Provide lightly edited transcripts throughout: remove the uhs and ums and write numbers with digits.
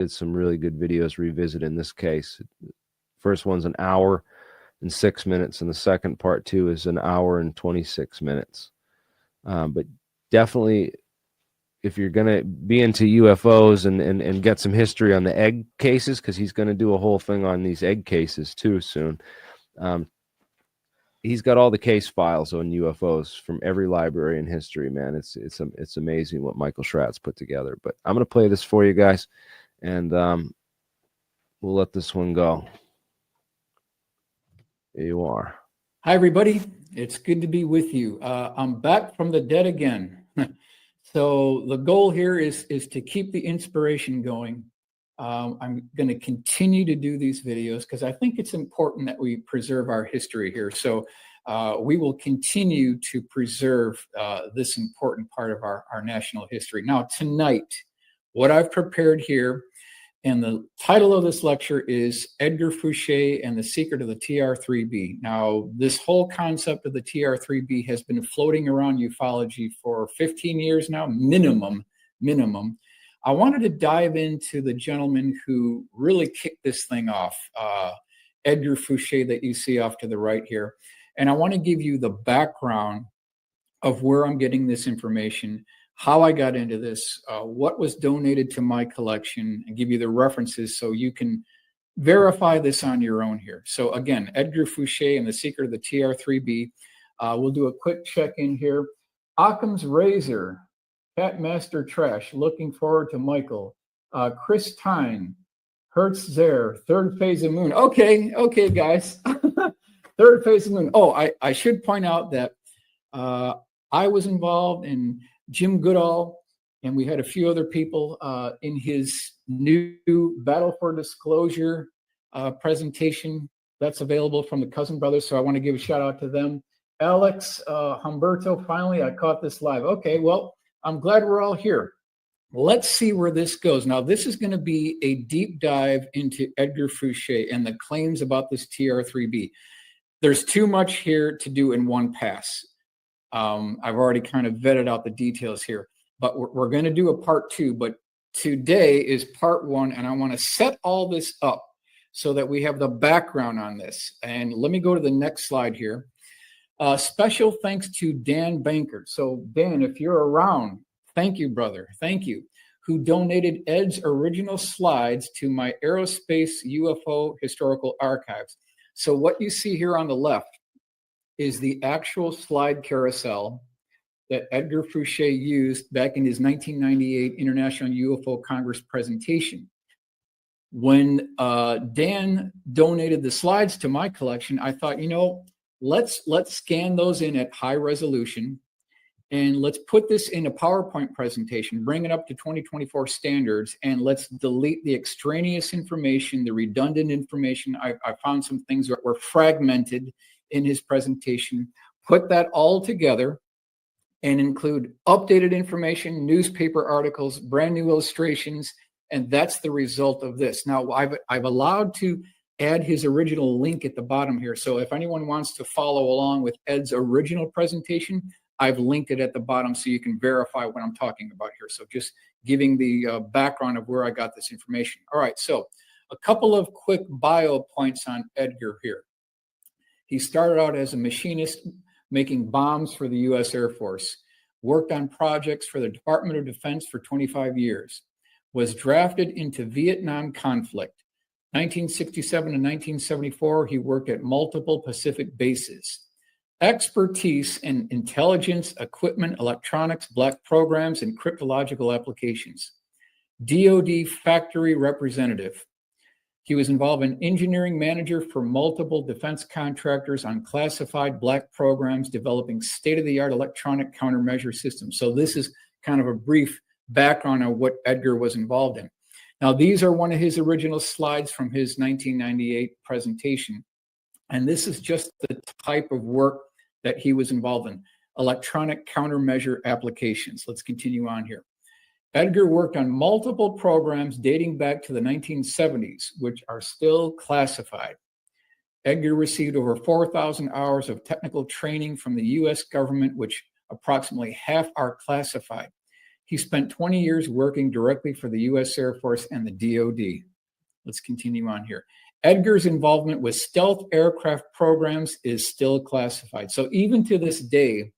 did some really good videos revisiting this case. First one's an hour and 6 minutes, and the second part 2 is an hour and 26 minutes. But definitely, if you're going to be into UFOs and get some history on the egg cases, because he's going to do a whole thing on these egg cases too soon. He's got all the case files on UFOs from every library in history, man. It's amazing what Michael Schratt's put together. But I'm going to play this for you guys, and we'll let this one go. Here you are. Hi, everybody. It's good to be with you. I'm back from the dead again. So the goal here is to keep the inspiration going. I'm going to continue to do these videos because I think it's important that we preserve our history here. So we will continue to preserve this important part of our national history. Now, tonight, what I've prepared here, and the title of this lecture is Edgar Fouché and the Secret of the TR3-B. Now, this whole concept of the TR3-B has been floating around ufology for 15 years now, minimum. I wanted to dive into the gentleman who really kicked this thing off, Edgar Fouché, that you see off to the right here. And I want to give you the background of where I'm getting this information, how I got into this, what was donated to my collection, and give you the references so you can verify this on your own here. So again, Edgar Fouché and the Secret of the TR3-B. We'll do a quick check-in here. Occam's Razor, Cat Master Trash, looking forward to Michael. Chris Tyne, Hertz Zer, Third Phase of Moon. Okay, guys. Third Phase of Moon. Oh, I should point out that I was involved in Jim Goodall, and we had a few other people in his new Battle for Disclosure presentation that's available from the Cousin Brothers. So I want to give a shout out to them. Alex Humberto, finally, I caught this live. Okay, well, I'm glad we're all here. Let's see where this goes. Now, this is going to be a deep dive into Edgar Fouché and the claims about this TR3-B. There's too much here to do in one pass. I've already kind of vetted out the details here, but we're going to do a part 2. But today is part 1, and I want to set all this up so that we have the background on this. And let me go to the next slide here. Special thanks to Dan Banker. So Dan, if you're around, thank you, brother. Thank you. Who donated Ed's original slides to my Aerospace UFO Historical Archives. So what you see here on the left is the actual slide carousel that Edgar Fouché used back in his 1998 International UFO Congress presentation. When Dan donated the slides to my collection, I thought, let's scan those in at high resolution, and let's put this in a PowerPoint presentation, bring it up to 2024 standards, and let's delete the extraneous information, the redundant information. I found some things that were fragmented in his presentation, put that all together and include updated information, newspaper articles, brand new illustrations, and that's the result of this. Now, I've allowed to add his original link at the bottom here. So if anyone wants to follow along with Ed's original presentation, I've linked it at the bottom so you can verify what I'm talking about here. So just giving the background of where I got this information. All right, so a couple of quick bio points on Edgar here. He started out as a machinist making bombs for the U.S. Air Force, worked on projects for the Department of Defense for 25 years, was drafted into Vietnam conflict. 1967 to 1974, he worked at multiple Pacific bases. Expertise in intelligence, equipment, electronics, black programs, and cryptological applications. DoD factory representative. He was involved in engineering manager for multiple defense contractors on classified black programs, developing state-of-the-art electronic countermeasure systems. So this is kind of a brief background on what Edgar was involved in. Now, these are one of his original slides from his 1998 presentation. And this is just the type of work that he was involved in, electronic countermeasure applications. Let's continue on here. Edgar worked on multiple programs dating back to the 1970s, which are still classified. Edgar received over 4,000 hours of technical training from the U.S. government, which approximately half are classified. He spent 20 years working directly for the U.S. Air Force and the DoD. Let's continue on here. Edgar's involvement with stealth aircraft programs is still classified. So even to this day,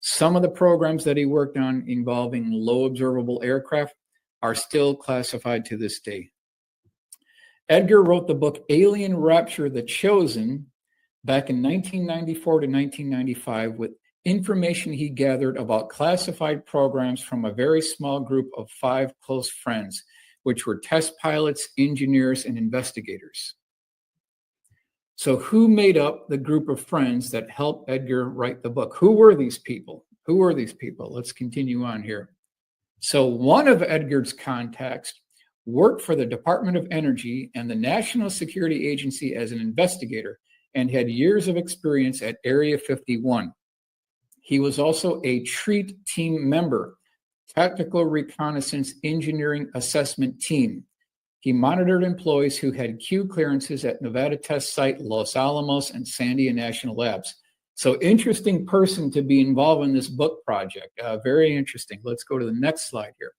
some of the programs that he worked on involving low observable aircraft are still classified to this day. Edgar wrote the book Alien Rapture: The Chosen back in 1994 to 1995 with information he gathered about classified programs from a very small group of 5 close friends, which were test pilots, engineers, and investigators. So who made up the group of friends that helped Edgar write the book? Who were these people? Who were these people? Let's continue on here. So one of Edgar's contacts worked for the Department of Energy and the National Security Agency as an investigator and had years of experience at Area 51. He was also a TREAT team member, Tactical Reconnaissance Engineering Assessment Team. He monitored employees who had Q clearances at Nevada Test Site, Los Alamos, and Sandia National Labs. So interesting person to be involved in this book project. Very interesting. Let's go to the next slide here.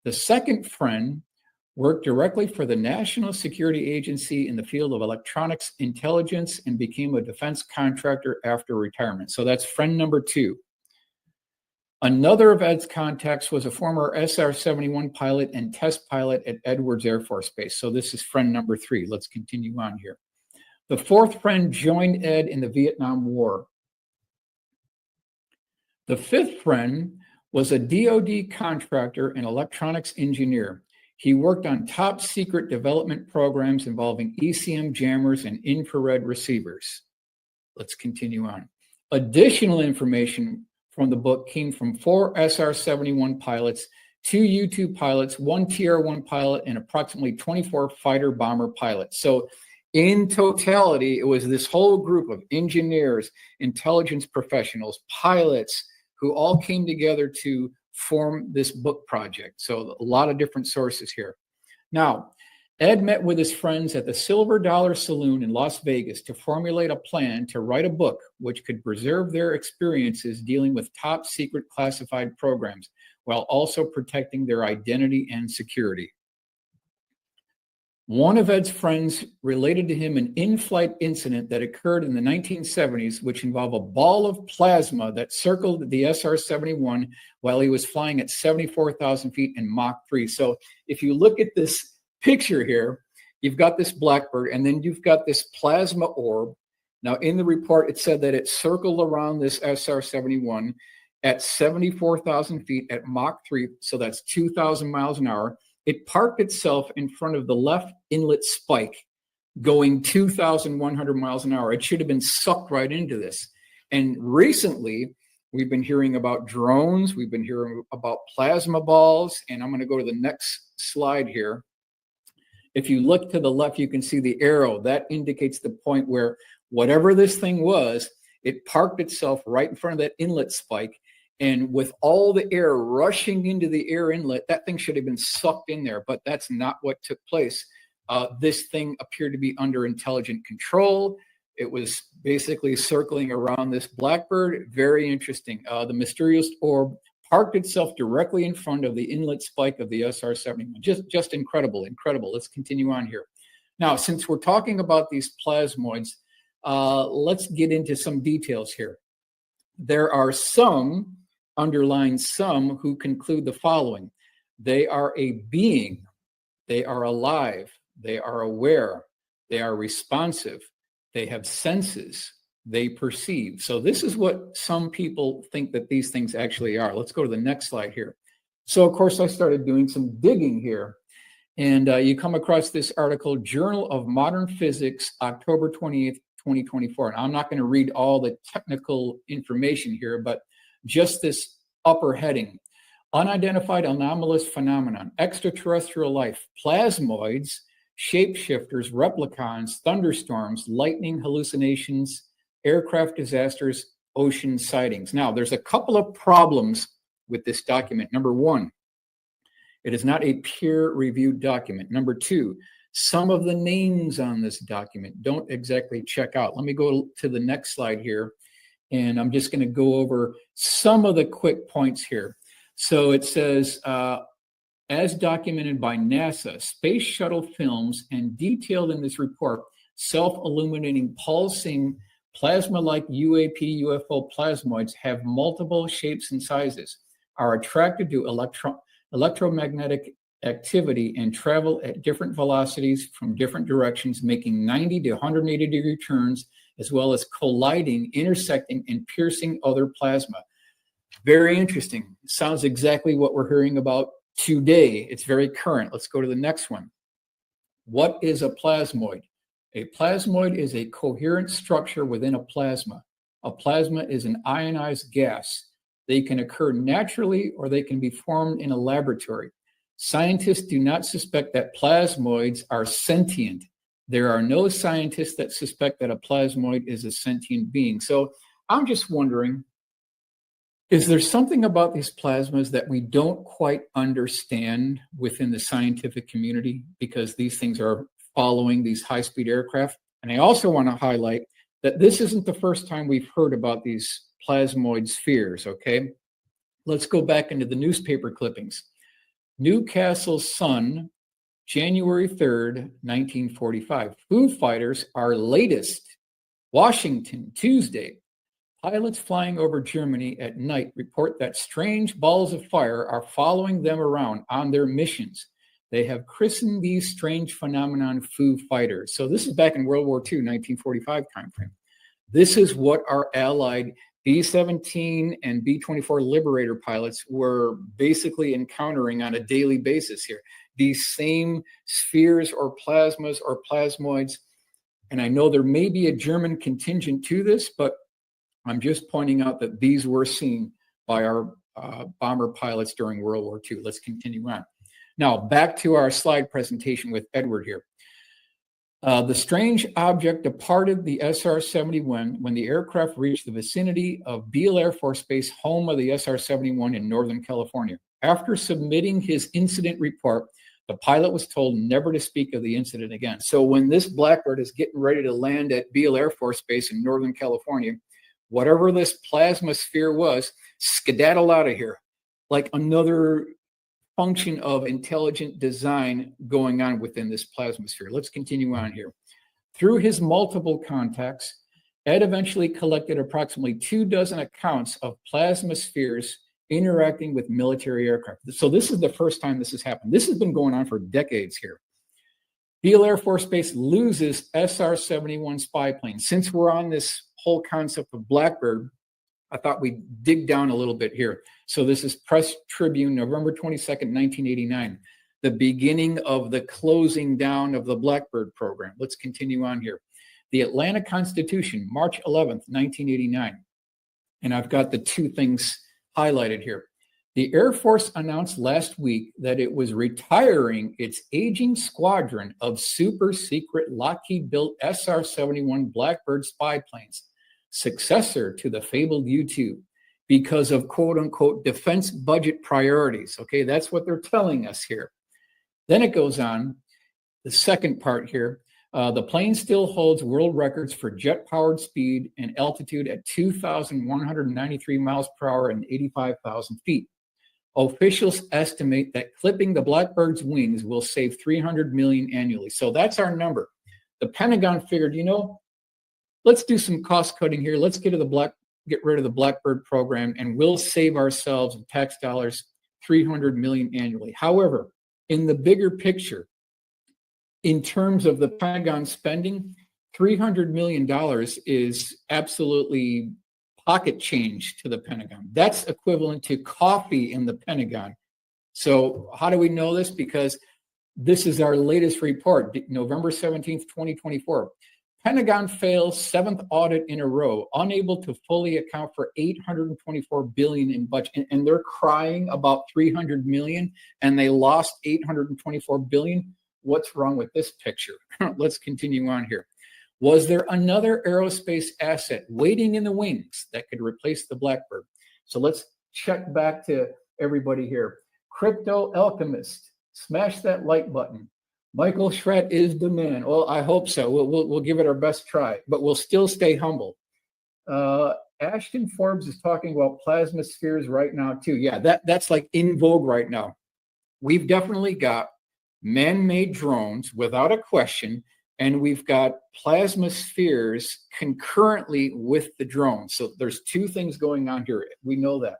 The second friend worked directly for the National Security Agency in the field of electronics intelligence and became a defense contractor after retirement. So that's friend number 2. Another of Ed's contacts was a former SR-71 pilot and test pilot at Edwards Air Force Base. So this is friend number 3. Let's continue on here. The fourth friend joined Ed in the Vietnam War. The fifth friend was a DoD contractor and electronics engineer. He worked on top secret development programs involving ECM jammers and infrared receivers. Let's continue on. Additional information from the book came from 4 SR-71 pilots, 2 U-2 pilots, 1 TR-1 pilot, and approximately 24 fighter bomber pilots. So in totality, it was this whole group of engineers, intelligence professionals, pilots, who all came together to form this book project. So a lot of different sources here. Now, Ed met with his friends at the Silver Dollar Saloon in Las Vegas to formulate a plan to write a book which could preserve their experiences dealing with top secret classified programs while also protecting their identity and security. One of Ed's friends related to him an in-flight incident that occurred in the 1970s, which involved a ball of plasma that circled the SR-71 while he was flying at 74,000 feet in Mach 3. So if you look at this picture here, you've got this blackbird, and then you've got this plasma orb. Now, in the report, it said that it circled around this SR-71 at 74,000 feet at Mach 3, so that's 2,000 miles an hour. It parked itself in front of the left inlet spike going 2,100 miles an hour. It should have been sucked right into this. And recently, we've been hearing about drones. We've been hearing about plasma balls. And I'm going to go to the next slide here. If you look to the left, you can see the arrow. That indicates the point where whatever this thing was, it parked itself right in front of that inlet spike. And with all the air rushing into the air inlet, that thing should have been sucked in there, but that's not what took place. This thing appeared to be under intelligent control. It was basically circling around this blackbird. Very interesting. The mysterious orb parked itself directly in front of the inlet spike of the SR-71. Just incredible, incredible. Let's continue on here. Now, since we're talking about these plasmoids, let's get into some details here. There are some, underline some, who conclude the following. They are a being, they are alive, they are aware, they are responsive, they have senses, they perceive. So this is what some people think that these things actually are. Let's go to the next slide here. So of course I started doing some digging here, and you come across this article, Journal of Modern Physics, October 28th, 2024. And I'm not going to read all the technical information here, but just this upper heading: unidentified anomalous phenomenon, extraterrestrial life, plasmoids, shapeshifters, replicons, thunderstorms, lightning hallucinations, aircraft disasters, ocean sightings. Now, there's a couple of problems with this document. Number one, it is not a peer-reviewed document. Number two, some of the names on this document don't exactly check out. Let me go to the next slide here, and I'm just going to go over some of the quick points here. So it says, as documented by NASA, space shuttle films and detailed in this report, self-illuminating, pulsing, plasma-like UAP UFO plasmoids have multiple shapes and sizes, are attracted to electromagnetic activity and travel at different velocities from different directions, making 90 to 180 degree turns, as well as colliding, intersecting, and piercing other plasma. Very interesting. Sounds exactly what we're hearing about today. It's very current. Let's go to the next one. What is a plasmoid? A plasmoid is a coherent structure within a plasma. A plasma is an ionized gas. They can occur naturally or they can be formed in a laboratory. Scientists do not suspect that plasmoids are sentient. There are no scientists that suspect that a plasmoid is a sentient being. So I'm just wondering, is there something about these plasmas that we don't quite understand within the scientific community because these things are following these high-speed aircraft? And I also want to highlight that this isn't the first time we've heard about these plasmoid spheres, okay? Let's go back into the newspaper clippings. Newcastle Sun, January 3rd, 1945. Foo Fighters are latest. Washington, Tuesday. Pilots flying over Germany at night report that strange balls of fire are following them around on their missions. They have christened these strange phenomenon Foo Fighters. So this is back in World War II, 1945 timeframe. This is what our allied B-17 and B-24 Liberator pilots were basically encountering on a daily basis here. These same spheres or plasmas or plasmoids. And I know there may be a German contingent to this, but I'm just pointing out that these were seen by our bomber pilots during World War II. Let's continue on. Now, back to our slide presentation with Edward here. The strange object departed the SR-71 when the aircraft reached the vicinity of Beale Air Force Base, home of the SR-71 in Northern California. After submitting his incident report, the pilot was told never to speak of the incident again. So when this Blackbird is getting ready to land at Beale Air Force Base in Northern California, whatever this plasma sphere was, skedaddle out of here, like another function of intelligent design going on within this plasma sphere. Let's continue on here. Through his multiple contacts, Ed eventually collected approximately 24 accounts of plasma spheres interacting with military aircraft. So this is the first time this has happened. This has been going on for decades here. Beale Air Force Base loses SR-71 spy plane. Since we're on this whole concept of Blackbird, I thought we'd dig down a little bit here. So this is Press Tribune, November 22nd, 1989, the beginning of the closing down of the Blackbird program. Let's continue on here. The Atlanta Constitution, March 11th, 1989. And I've got the two things highlighted here. The Air Force announced last week that it was retiring its aging squadron of super secret Lockheed-built SR-71 Blackbird spy planes, successor to the fabled U-2, because of quote-unquote defense budget priorities. Okay, that's what they're telling us here. Then it goes on, the second part here, the plane still holds world records for jet-powered speed and altitude at 2,193 miles per hour and 85,000 feet. Officials estimate that clipping the Blackbird's wings will save $300 million annually. So that's our number. The Pentagon figured, let's do some cost cutting here. Let's get rid of the Blackbird program, and we'll save ourselves in tax dollars $300 million annually. However, in the bigger picture, in terms of the Pentagon spending, $300 million is absolutely pocket change to the Pentagon. That's equivalent to coffee in the Pentagon. So how do we know this? Because this is our latest report, November 17th, 2024. Pentagon fails seventh audit in a row, unable to fully account for $824 billion in budget. And they're crying about $300 million, and they lost $824 billion. What's wrong with this picture? Let's continue on here. Was there another aerospace asset waiting in the wings that could replace the Blackbird? So let's check back to everybody here. Crypto Alchemist, smash that like button. Michael Schratt is the man. Well, I hope so. We'll give it our best try, but we'll still stay humble. Ashton Forbes is talking about plasma spheres right now too. Yeah, that's like in vogue right now. We've definitely got man-made drones without a question, and we've got plasma spheres concurrently with the drones. So there's two things going on here. We know that.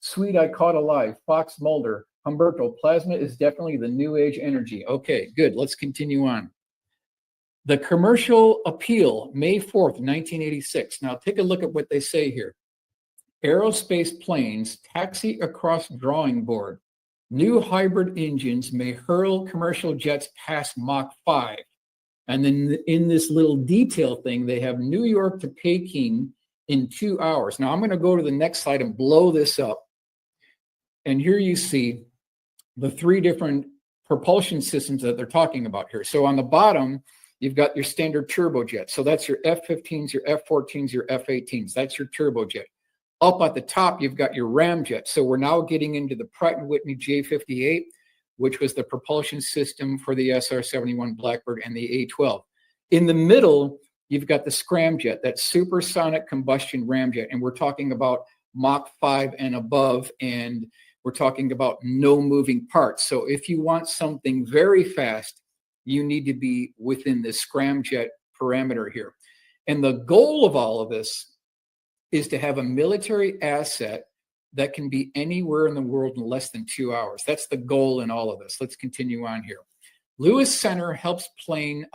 Sweet, I caught alive. Fox Mulder, Humberto, plasma is definitely the new age energy. Okay, good. Let's continue on. The commercial appeal, May 4th, 1986. Now take a look at what they say here. Aerospace planes taxi across drawing board. New hybrid engines may hurl commercial jets past Mach 5. And then in this little detail thing, they have New York to Peking in 2 hours. Now I'm going to go to the next slide and blow this up. And here you see the three different propulsion systems that they're talking about here. So on the bottom, you've got your standard turbojet. So that's your F-15s, your F-14s, your F-18s. That's your turbojet. Up at the top, you've got your ramjet. So we're now getting into the Pratt & Whitney J-58, which was the propulsion system for the SR-71 Blackbird and the A-12. In the middle, you've got the scramjet, that supersonic combustion ramjet. And we're talking about Mach 5 and above, and we're talking about no moving parts. So if you want something very fast, you need to be within the scramjet parameter here. And the goal of all of this is to have a military asset that can be anywhere in the world in less than 2 hours. That's the goal in all of this. Let's continue on here. Lewis Center helps plan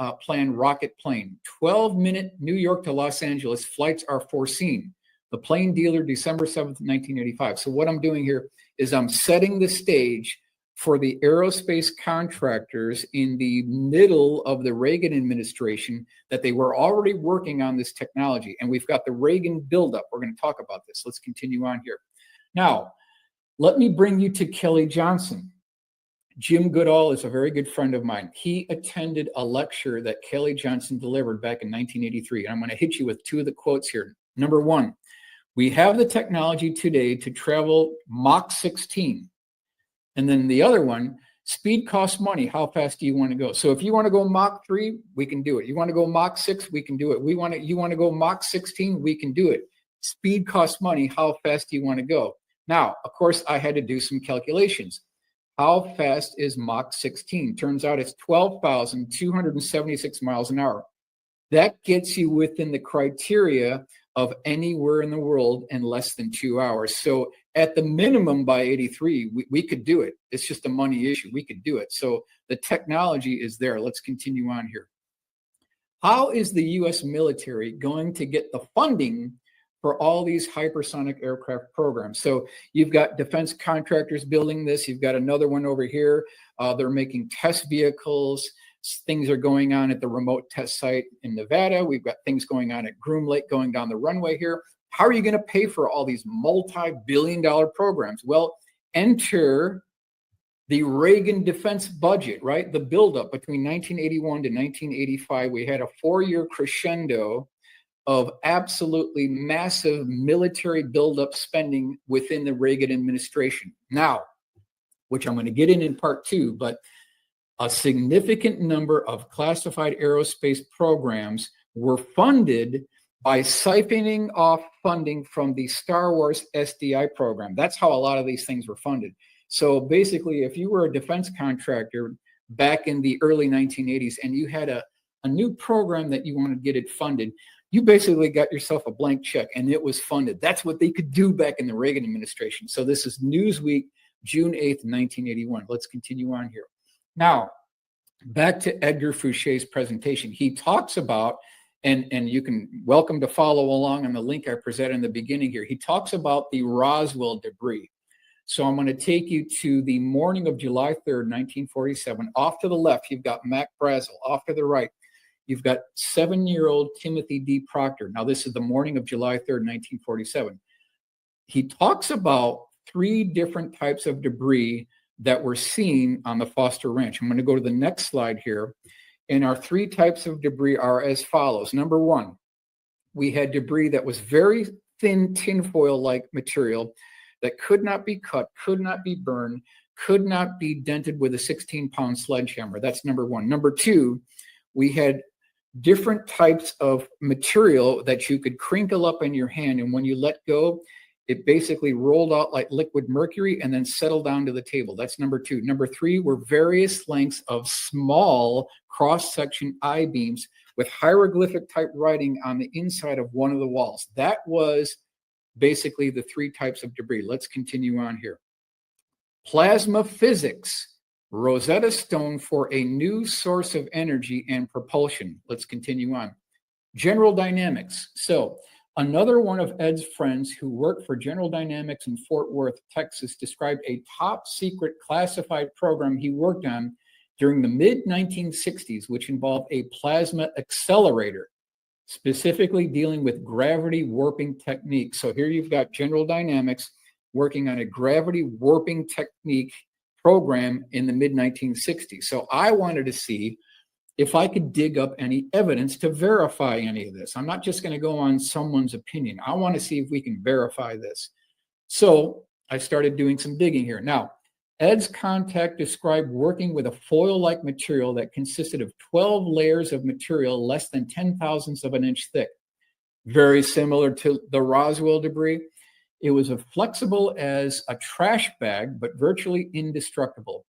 rocket plane. 12-minute New York to Los Angeles flights are foreseen. The plane dealer, December 7th, 1985. So what I'm doing here is I'm setting the stage for the aerospace contractors in the middle of the Reagan administration that they were already working on this technology. And we've got the Reagan buildup. We're going to talk about this. Let's continue on here. Now, let me bring you to Kelly Johnson. Jim Goodall is a very good friend of mine. He attended a lecture that Kelly Johnson delivered back in 1983. And I'm going to hit you with two of the quotes here. Number one, we have the technology today to travel Mach 16. And then the other one, speed costs money. How fast do you want to go? So if you want to go Mach 3, we can do it. You want to go Mach 6, we can do it. You want to go Mach 16, we can do it. Speed costs money. How fast do you want to go? Now, of course, I had to do some calculations. How fast is Mach 16? Turns out it's 12,276 miles an hour. That gets you within the criteria of anywhere in the world in less than 2 hours. So at the minimum by 83, we could do it. It's just a money issue. We could do it. So the technology is there. Let's continue on here. How is the U.S. military going to get the funding for all these hypersonic aircraft programs? So you've got defense contractors building this. You've got another one over here. They're making test vehicles. Things are going on at the remote test site in Nevada. We've got things going on at Groom Lake going down the runway here. How are you going to pay for all these multi-billion-dollar programs? Well, enter the Reagan defense budget, right? The buildup between 1981 to 1985. We had a 4-year crescendo of absolutely massive military buildup spending within the Reagan administration. Now, which I'm going to get in part two, but a significant number of classified aerospace programs were funded by siphoning off funding from the Star Wars SDI program. That's how a lot of these things were funded. So basically, if you were a defense contractor back in the early 1980s and you had a new program that you wanted to get it funded, you basically got yourself a blank check and it was funded. That's what they could do back in the Reagan administration. So this is Newsweek, June 8th, 1981. Let's continue on here. Now, back to Edgar Fouché's presentation. He talks about, and you can welcome to follow along on the link I presented in the beginning here. He talks about the Roswell debris. So I'm going to take you to the morning of July 3rd, 1947. Off to the left, you've got Mac Brazel. Off to the right, you've got 7-year-old Timothy D. Proctor. Now, this is the morning of July 3rd, 1947. He talks about 3 different types of debris that were seen on the Foster Ranch. I'm going to go to the next slide here. And our 3 types of debris are as follows. Number 1, we had debris that was very thin tinfoil-like material that could not be cut, could not be burned, could not be dented with a 16-pound sledgehammer. That's number 1. Number 2, we had different types of material that you could crinkle up in your hand. And when you let go, it basically rolled out like liquid mercury and then settled down to the table. That's number two. Number three were various lengths of small cross-section I-beams with hieroglyphic type writing on the inside of one of the walls. That was basically the three types of debris. Let's continue on here. Plasma physics, Rosetta Stone for a new source of energy and propulsion. Let's continue on. General Dynamics. So another one of Ed's friends who worked for General Dynamics in Fort Worth, Texas, described a top secret classified program he worked on during the mid-1960s, which involved a plasma accelerator, specifically dealing with gravity warping techniques. So here you've got General Dynamics working on a gravity warping technique program in the mid-1960s. So I wanted to see if I could dig up any evidence to verify any of this. I'm not just going to go on someone's opinion. I want to see if we can verify this. So I started doing some digging here. Now, Ed's contact described working with a foil-like material that consisted of 12 layers of material less than 10,000ths of an inch thick. Very similar to the Roswell debris. It was as flexible as a trash bag, but virtually indestructible.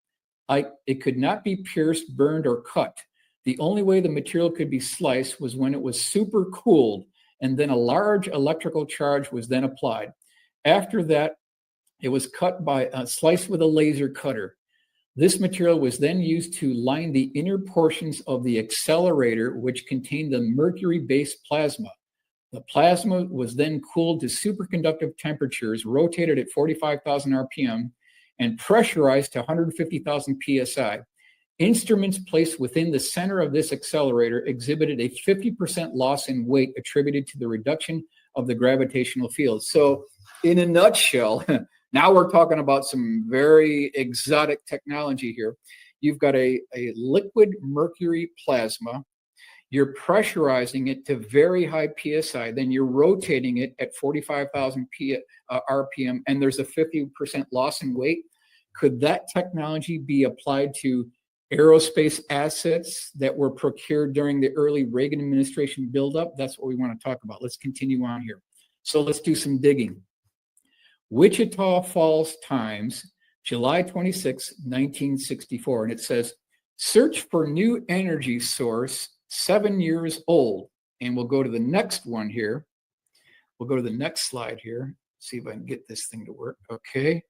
It could not be pierced, burned, or cut. The only way the material could be sliced was when it was super cooled, and then a large electrical charge was then applied. After that, it was cut by sliced with a laser cutter. This material was then used to line the inner portions of the accelerator, which contained the mercury-based plasma. The plasma was then cooled to superconductive temperatures, rotated at 45,000 RPM, and pressurized to 150,000 PSI. Instruments placed within the center of this accelerator exhibited a 50% loss in weight attributed to the reduction of the gravitational field. So in a nutshell, now we're talking about some very exotic technology here. You've got a liquid mercury plasma. You're pressurizing it to very high PSI, then you're rotating it at 45,000 RPM, and there's a 50% loss in weight. Could that technology be applied to aerospace assets that were procured during the early Reagan administration buildup? That's what we want to talk about. Let's continue on here. So let's do some digging. Wichita Falls Times, July 26, 1964, and it says, search for new energy source 7 years old. And we'll go to the next one here. We'll go to the next slide here. See if I can get this thing to work. Okay.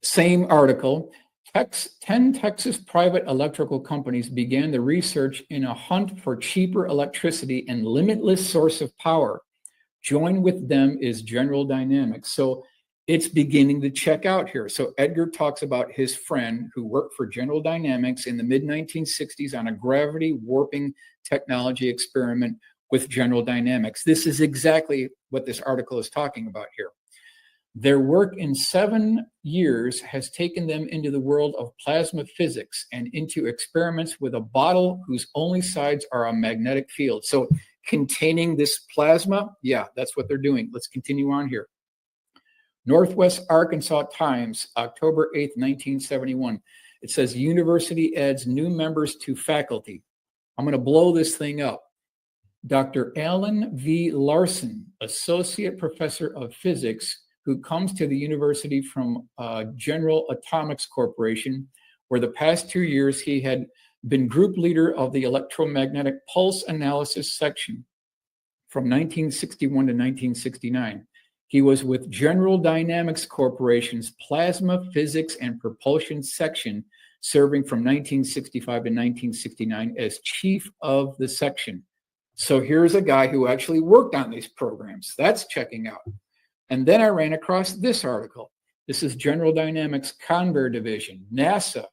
Same article. 10 Texas private electrical companies began the research in a hunt for cheaper electricity and limitless source of power. Joined with them is General Dynamics. So it's beginning to check out here. So Edgar talks about his friend who worked for General Dynamics in the mid-1960s on a gravity warping technology experiment with General Dynamics. This is exactly what this article is talking about here. Their work in 7 years has taken them into the world of plasma physics and into experiments with a bottle whose only sides are a magnetic field. So containing this plasma, yeah, that's what they're doing. Let's continue on here. Northwest Arkansas Times, October 8th, 1971. It says, university adds new members to faculty. I'm going to blow this thing up. Dr. Alan V. Larson, associate professor of physics, who comes to the university from General Atomics Corporation, where the past 2 years he had been group leader of the electromagnetic pulse analysis section from 1961 to 1969. He was with General Dynamics Corporation's Plasma Physics and Propulsion section, serving from 1965 to 1969 as chief of the section. So here's a guy who actually worked on these programs. That's checking out. And then I ran across this article. This is General Dynamics Convair Division, NASA,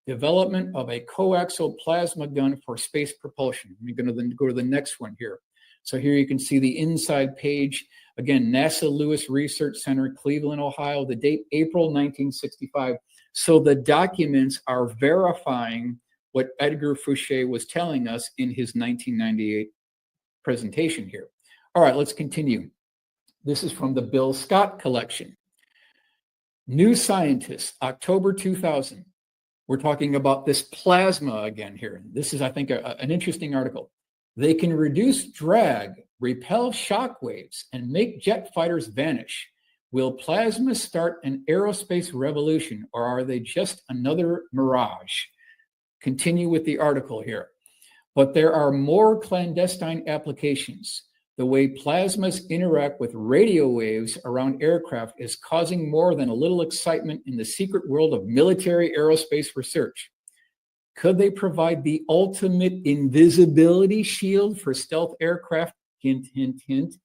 development of a coaxial plasma gun for space propulsion. I'm going to go to the next one here. So here you can see the inside page. Again, NASA Lewis Research Center, Cleveland, Ohio, the date April 1965. So the documents are verifying what Edgar Fouché was telling us in his 1998 presentation here. All right, let's continue. This is from the Bill Scott collection. New Scientist, October 2000. We're talking about this plasma again here. This is, I think, an interesting article. They can reduce drag, repel shock waves, and make jet fighters vanish. Will plasma start an aerospace revolution, or are they just another mirage? Continue with the article here. But there are more clandestine applications. The way plasmas interact with radio waves around aircraft is causing more than a little excitement in the secret world of military aerospace research. Could they provide the ultimate invisibility shield for stealth aircraft? Hint, hint, hint.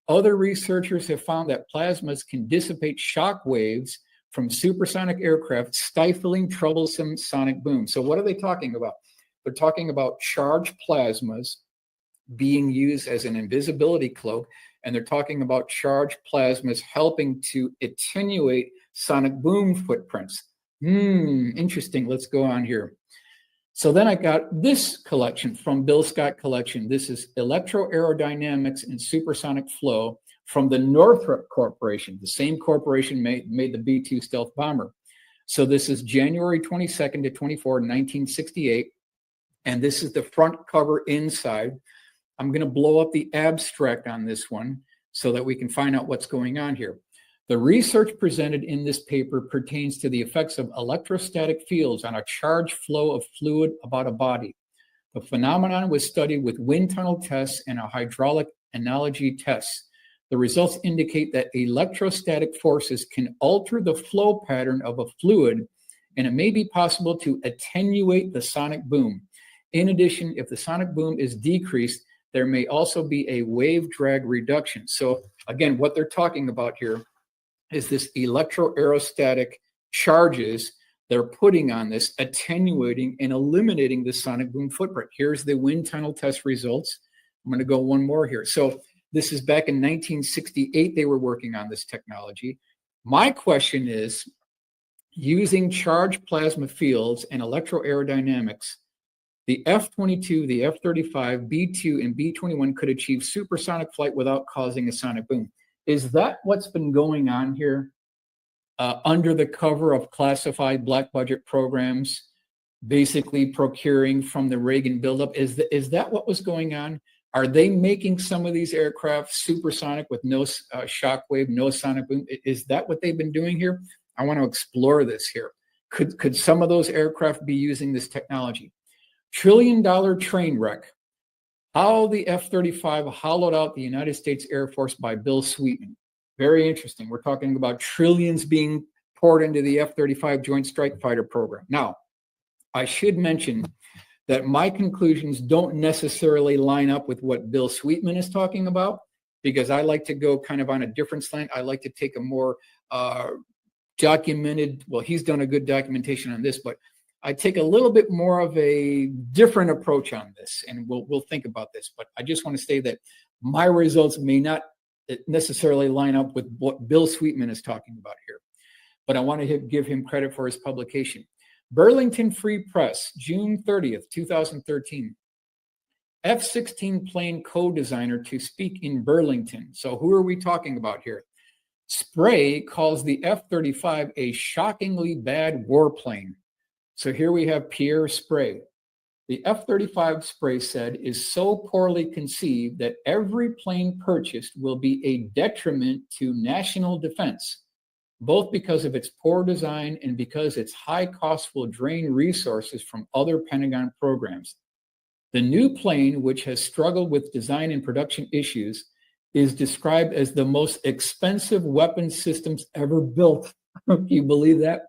Other researchers have found that plasmas can dissipate shock waves from supersonic aircraft, stifling troublesome sonic boom. So what are they talking about? They're talking about charged plasmas being used as an invisibility cloak, and they're talking about charged plasmas helping to attenuate sonic boom footprints. Interesting. Let's go on here. So then I got this collection from Bill Scott Collection. This is Electroaerodynamics and Supersonic Flow from the Northrop Corporation. The same corporation made the B-2 stealth bomber. So this is January 22nd to 24, 1968. And this is the front cover inside. I'm going to blow up the abstract on this one so that we can find out what's going on here. The research presented in this paper pertains to the effects of electrostatic fields on a charged flow of fluid about a body. The phenomenon was studied with wind tunnel tests and a hydraulic analogy test. The results indicate that electrostatic forces can alter the flow pattern of a fluid, and it may be possible to attenuate the sonic boom. In addition, if the sonic boom is decreased, there may also be a wave drag reduction. So again, what they're talking about here is this electroaerostatic charges they're putting on this, attenuating and eliminating the sonic boom footprint. Here's the wind tunnel test results. I'm going to go one more here. So this is back in 1968, they were working on this technology. My question is, using charged plasma fields and electroaerodynamics, the F-22, the F-35, B-2, and B-21 could achieve supersonic flight without causing a sonic boom. Is that what's been going on here under the cover of classified black budget programs, basically procuring from the Reagan buildup? Is that what was going on? Are they making some of these aircraft supersonic with no shock wave, no sonic boom? Is that what they've been doing here? I want to explore this here. Could some of those aircraft be using this technology? $1 trillion train wreck. How the F-35 hollowed out the United States Air Force by Bill Sweetman. Very interesting. We're talking about trillions being poured into the F-35 Joint Strike Fighter program. Now, I should mention that my conclusions don't necessarily line up with what Bill Sweetman is talking about, because I like to go kind of on a different slant. I like to take a more documented, well, he's done a good documentation on this, but I take a little bit more of a different approach on this, and we'll think about this. But I just want to say that my results may not necessarily line up with what Bill Sweetman is talking about here. But I want to give him credit for his publication. Burlington Free Press, June 30th, 2013. F-16 plane co-designer to speak in Burlington. So who are we talking about here? Spray calls the F-35 a shockingly bad warplane. So here we have Pierre Spray. The F-35, Spray said, is so poorly conceived that every plane purchased will be a detriment to national defense, both because of its poor design and because its high cost will drain resources from other Pentagon programs. The new plane, which has struggled with design and production issues, is described as the most expensive weapon systems ever built. Can you believe that?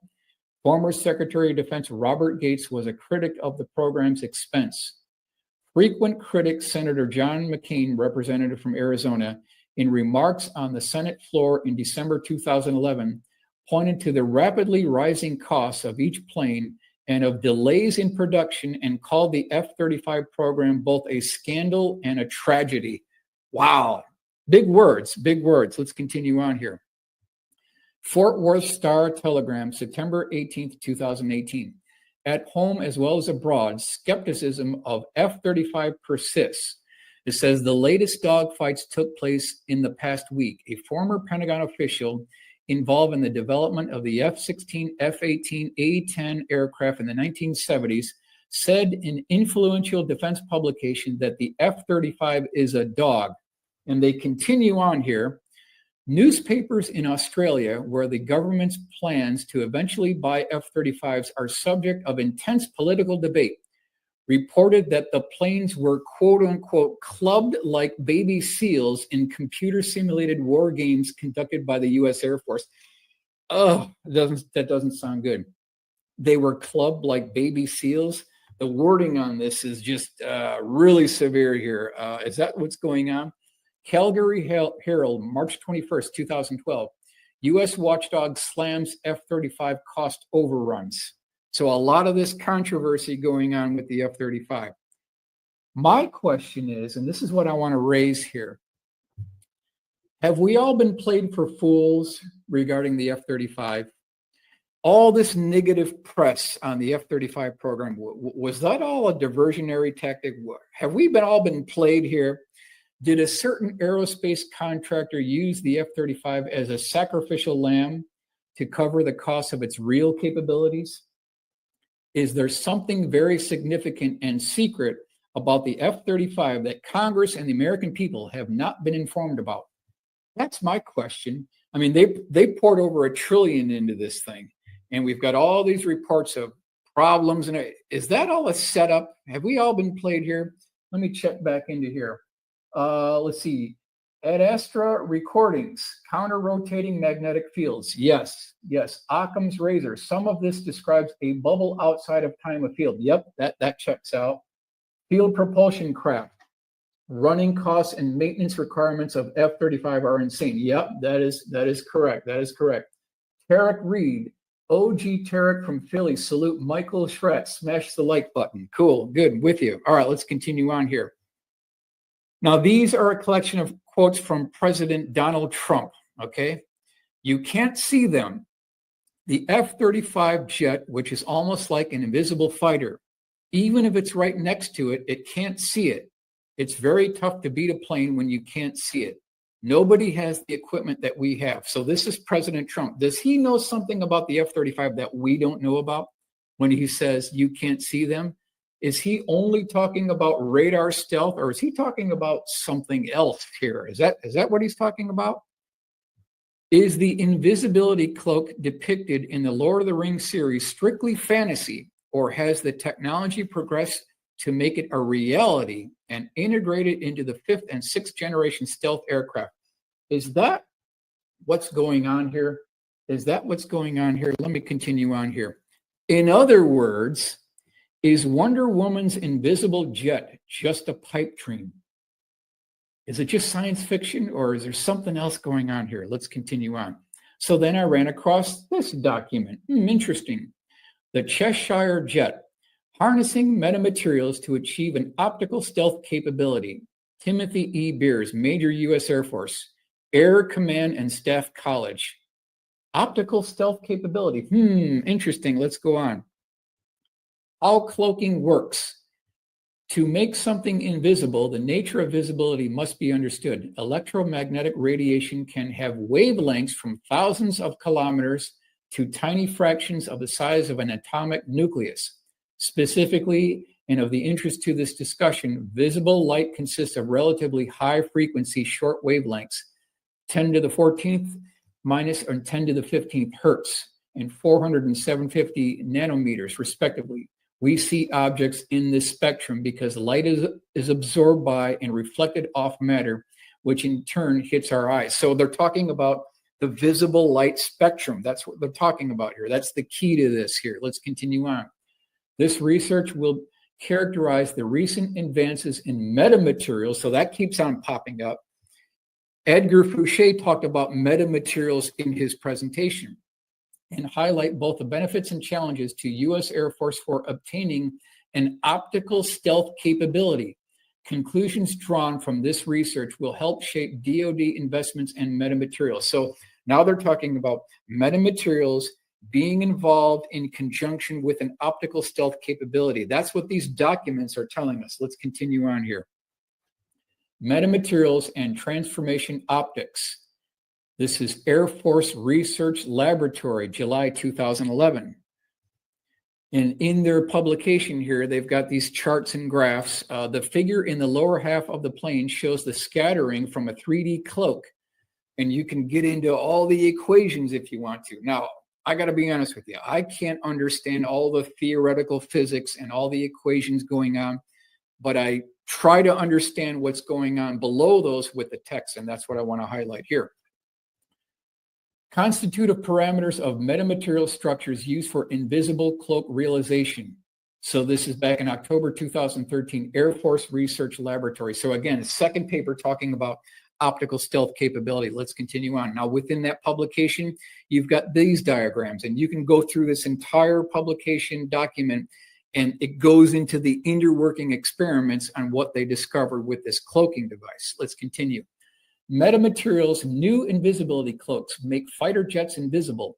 Former Secretary of Defense Robert Gates was a critic of the program's expense. Frequent critic Senator John McCain, representative from Arizona, in remarks on the Senate floor in December 2011, pointed to the rapidly rising costs of each plane and of delays in production, and called the F-35 program both a scandal and a tragedy. Wow. Big words, big words. Let's continue on here. Fort Worth Star-Telegram, September 18th, 2018. At home as well as abroad, skepticism of F-35 persists. It says the latest dogfights took place in the past week. A former Pentagon official involved in the development of the F-16, F-18, A-10 aircraft in the 1970s, said in influential defense publication that the F-35 is a dog. And they continue on here. Newspapers in Australia, where the government's plans to eventually buy F-35s are subject of intense political debate, reported that the planes were quote unquote clubbed like baby seals in computer simulated war games conducted by the US Air Force. Oh, that doesn't sound good. They were clubbed like baby seals. The wording on this is just really severe here. Is that what's going on? Calgary Herald, March 21st, 2012. U.S. watchdog slams F-35 cost overruns. So a lot of this controversy going on with the F-35. My question is, and this is what I want to raise here, have we all been played for fools regarding the F-35? All this negative press on the F-35 program, was that all a diversionary tactic? Have we all been played here? Did a certain aerospace contractor use the F-35 as a sacrificial lamb to cover the cost of its real capabilities? Is there something very significant and secret about the F-35 that Congress and the American people have not been informed about? That's my question. I mean, they poured over $1 trillion into this thing, and we've got all these reports of problems. And is that all a setup? Have we all been played here? Let me check back into here. Let's see. Ad Astra recordings, counter-rotating magnetic fields. Yes. Occam's razor. Some of this describes a bubble outside of time of field. Yep, that checks out. Field propulsion craft. Running costs and maintenance requirements of F-35 are insane. Yep, that is correct. Tarek Reed, OG Tarek from Philly. Salute Michael Schratt. Smash the like button. Cool, good, with you. All right, let's continue on here. Now, these are a collection of quotes from President Donald Trump, okay? You can't see them. The F-35 jet, which is almost like an invisible fighter, even if it's right next to it, it can't see it. It's very tough to beat a plane when you can't see it. Nobody has the equipment that we have. So this is President Trump. Does he know something about the F-35 that we don't know about when he says you can't see them? Is he only talking about radar stealth, or is he talking about something else here? Is that what he's talking about? Is the invisibility cloak depicted in the Lord of the Rings series strictly fantasy, or has the technology progressed to make it a reality and integrate it into the 5th and 6th generation stealth aircraft? Is that what's going on here? Let me continue on here. In other words, is Wonder Woman's invisible jet just a pipe dream? Is it just science fiction, or is there something else going on here? Let's continue on. So then I ran across this document. Interesting. The Cheshire Jet, harnessing metamaterials to achieve an optical stealth capability. Timothy E. Beers, Major U.S. Air Force, Air Command and Staff College. Optical stealth capability. Interesting. Let's go on. How cloaking works. To make something invisible, the nature of visibility must be understood. Electromagnetic radiation can have wavelengths from thousands of kilometers to tiny fractions of the size of an atomic nucleus. Specifically, and of the interest to this discussion, visible light consists of relatively high frequency short wavelengths, 10 to the 14th minus or 10 to the 15th hertz, and 400 and 750 nanometers, respectively. We see objects in this spectrum because light is absorbed by and reflected off matter, which in turn hits our eyes. So they're talking about the visible light spectrum. That's what they're talking about here. That's the key to this here. Let's continue on. This research will characterize the recent advances in metamaterials. So that keeps on popping up. Edgar Fouché talked about metamaterials in his presentation and highlight both the benefits and challenges to U.S. Air Force for obtaining an optical stealth capability. Conclusions drawn from this research will help shape DoD investments in metamaterials. So now they're talking about metamaterials being involved in conjunction with an optical stealth capability. That's what these documents are telling us. Let's continue on here. Metamaterials and transformation optics. This is Air Force Research Laboratory, July 2011. And in their publication here, they've got these charts and graphs. The figure in the lower half of the plane shows the scattering from a 3D cloak. And you can get into all the equations if you want to. Now, I got to be honest with you. I can't understand all the theoretical physics and all the equations going on, but I try to understand what's going on below those with the text, and that's what I want to highlight here. Constitutive parameters of metamaterial structures used for invisible cloak realization. So this is back in October 2013, Air Force Research Laboratory. So again, second paper talking about optical stealth capability. Let's continue on. Now, within that publication, you've got these diagrams, and you can go through this entire publication document, and it goes into the interworking experiments on what they discovered with this cloaking device. Let's continue. Metamaterials' new invisibility cloaks make fighter jets invisible.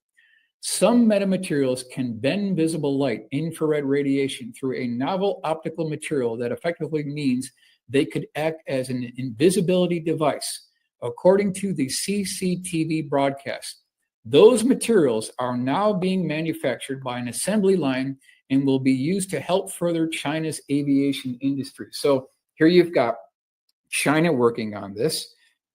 Some metamaterials can bend visible light, infrared radiation, through a novel optical material that effectively means they could act as an invisibility device. According to the CCTV broadcast, those materials are now being manufactured by an assembly line and will be used to help further China's aviation industry. So here you've got China working on this.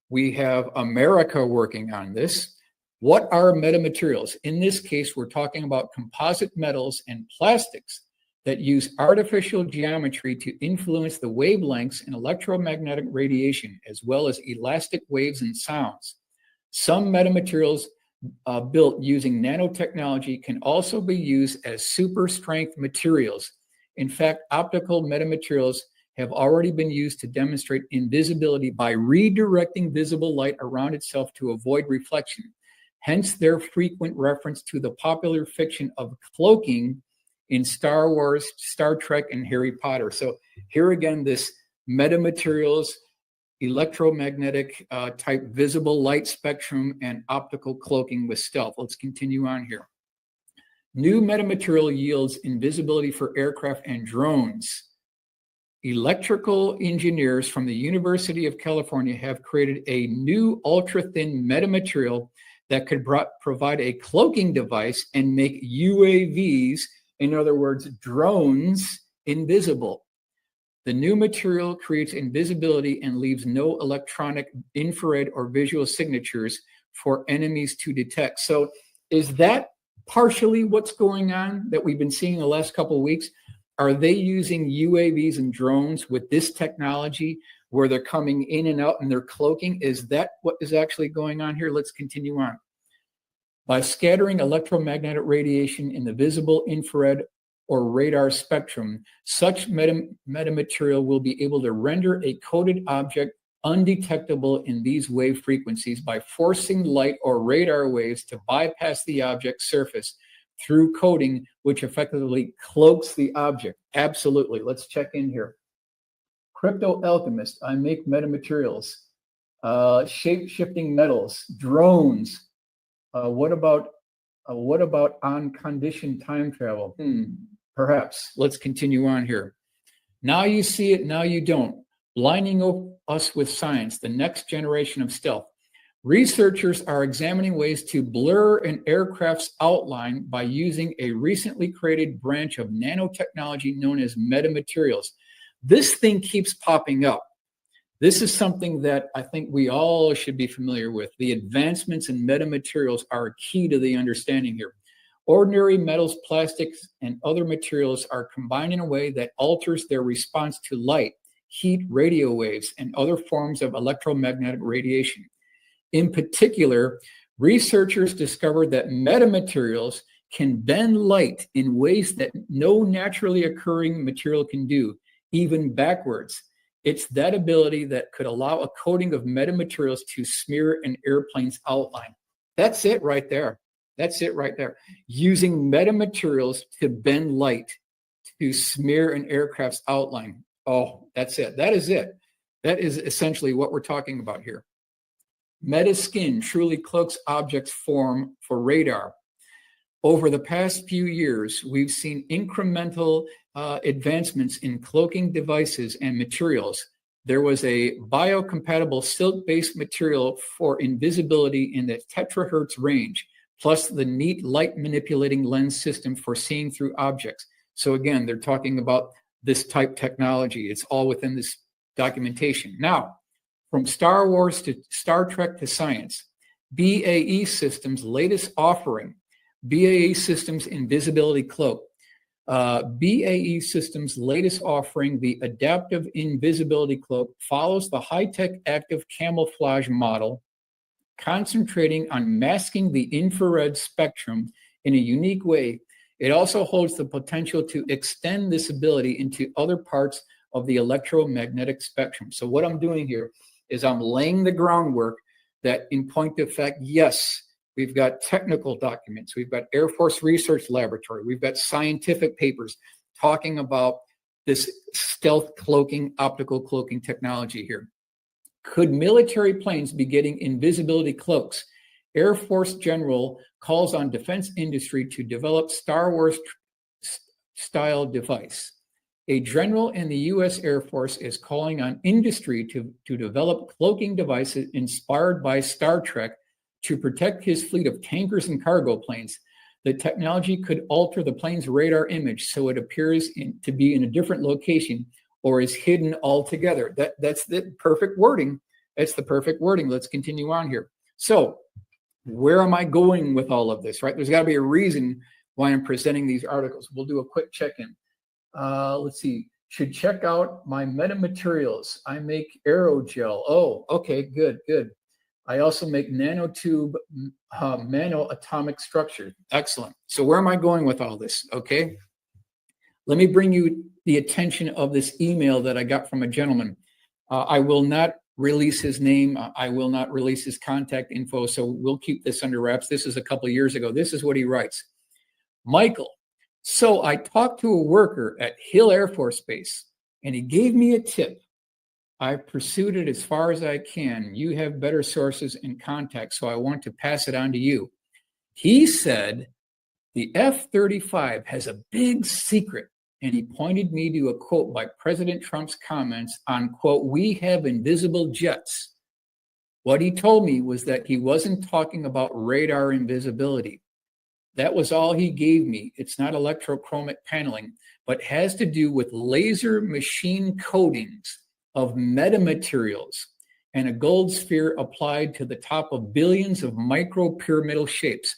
We have America working on this. What are metamaterials? In this case, we're talking about composite metals and plastics that use artificial geometry to influence the wavelengths in electromagnetic radiation, as well as elastic waves and sounds. Some metamaterials built using nanotechnology can also be used as super strength materials. In fact, optical metamaterials have already been used to demonstrate invisibility by redirecting visible light around itself to avoid reflection. Hence their frequent reference to the popular fiction of cloaking in Star Wars, Star Trek, and Harry Potter. So here again, this metamaterials, electromagnetic type visible light spectrum, and optical cloaking with stealth. Let's continue on here. New metamaterial yields invisibility for aircraft and drones. Electrical engineers from the University of California have created a new ultra-thin metamaterial that could provide a cloaking device and make UAVs, in other words, drones, invisible. The new material creates invisibility and leaves no electronic, infrared, or visual signatures for enemies to detect. So is that partially what's going on that we've been seeing the last couple of weeks? Are they using UAVs and drones with this technology where they're coming in and out and they're cloaking? Is that what is actually going on here? Let's continue on. By scattering electromagnetic radiation in the visible, infrared, or radar spectrum, such metamaterial will be able to render a coded object undetectable in these wave frequencies by forcing light or radar waves to bypass the object's surface through coding, which effectively cloaks the object. Absolutely. Let's check in here. Crypto alchemist, I make metamaterials, shape-shifting metals, drones. What about on-condition time travel? Perhaps. Let's continue on here. Now you see it, now you don't. Blinding us with science, the next generation of stealth. Researchers are examining ways to blur an aircraft's outline by using a recently created branch of nanotechnology known as metamaterials. This thing keeps popping up. This is something that I think we all should be familiar with. The advancements in metamaterials are key to the understanding here. Ordinary metals, plastics, and other materials are combined in a way that alters their response to light, heat, radio waves, and other forms of electromagnetic radiation. In particular, researchers discovered that metamaterials can bend light in ways that no naturally occurring material can do, even backwards. It's that ability that could allow a coating of metamaterials to smear an airplane's outline. That's it right there. That's it right there. Using metamaterials to bend light to smear an aircraft's outline. Oh, that's it. That is it. That is essentially what we're talking about here. Metaskin truly cloaks objects' form for radar. Over the past few years, we've seen incremental advancements in cloaking devices and materials. there was a biocompatible silk-based material for invisibility in the terahertz range, plus the neat light manipulating lens system for seeing through objects. So again, they're talking about this type technology. It's all within this documentation. Now, from Star Wars to Star Trek to science, BAE Systems' latest offering, BAE Systems Invisibility Cloak. BAE Systems' latest offering, the Adaptive Invisibility Cloak, follows the high-tech active camouflage model, concentrating on masking the infrared spectrum in a unique way. It also holds the potential to extend this ability into other parts of the electromagnetic spectrum. So what I'm doing here is I'm laying the groundwork that, in point of fact, yes, we've got technical documents, we've got Air Force Research Laboratory, we've got scientific papers talking about this stealth cloaking, optical cloaking technology here. Could military planes be getting invisibility cloaks? Air Force General calls on defense industry to develop Star Wars style device. A general in the U.S. Air Force is calling on industry to develop cloaking devices inspired by Star Trek to protect his fleet of tankers and cargo planes. The technology could alter the plane's radar image so it appears to be in a different location or is hidden altogether. That's the perfect wording. That's the perfect wording. Let's continue on here. So where am I going with all of this, right? There's got to be a reason why I'm presenting these articles. We'll do a quick check-in. Let's see. Should check out my metamaterials. I make aerogel. Oh, okay, good. I also make nanotube nanoatomic structure. Excellent. So where am I going with all this? Okay. Let me bring you the attention of this email that I got from a gentleman. I will not release his name. I will not release his contact info. So we'll keep this under wraps. This is a couple of years ago. This is what he writes. Michael, so I talked to a worker at Hill Air Force Base, and he gave me a tip. I pursued it as far as I can. You have better sources and contacts, so I want to pass it on to you. He said the F-35 has a big secret, and he pointed me to a quote by President Trump's comments on, quote, "We have invisible jets." What he told me was that he wasn't talking about radar invisibility. That was all he gave me. It's not electrochromic paneling, but has to do with laser machine coatings of metamaterials and a gold sphere applied to the top of billions of micro-pyramidal shapes.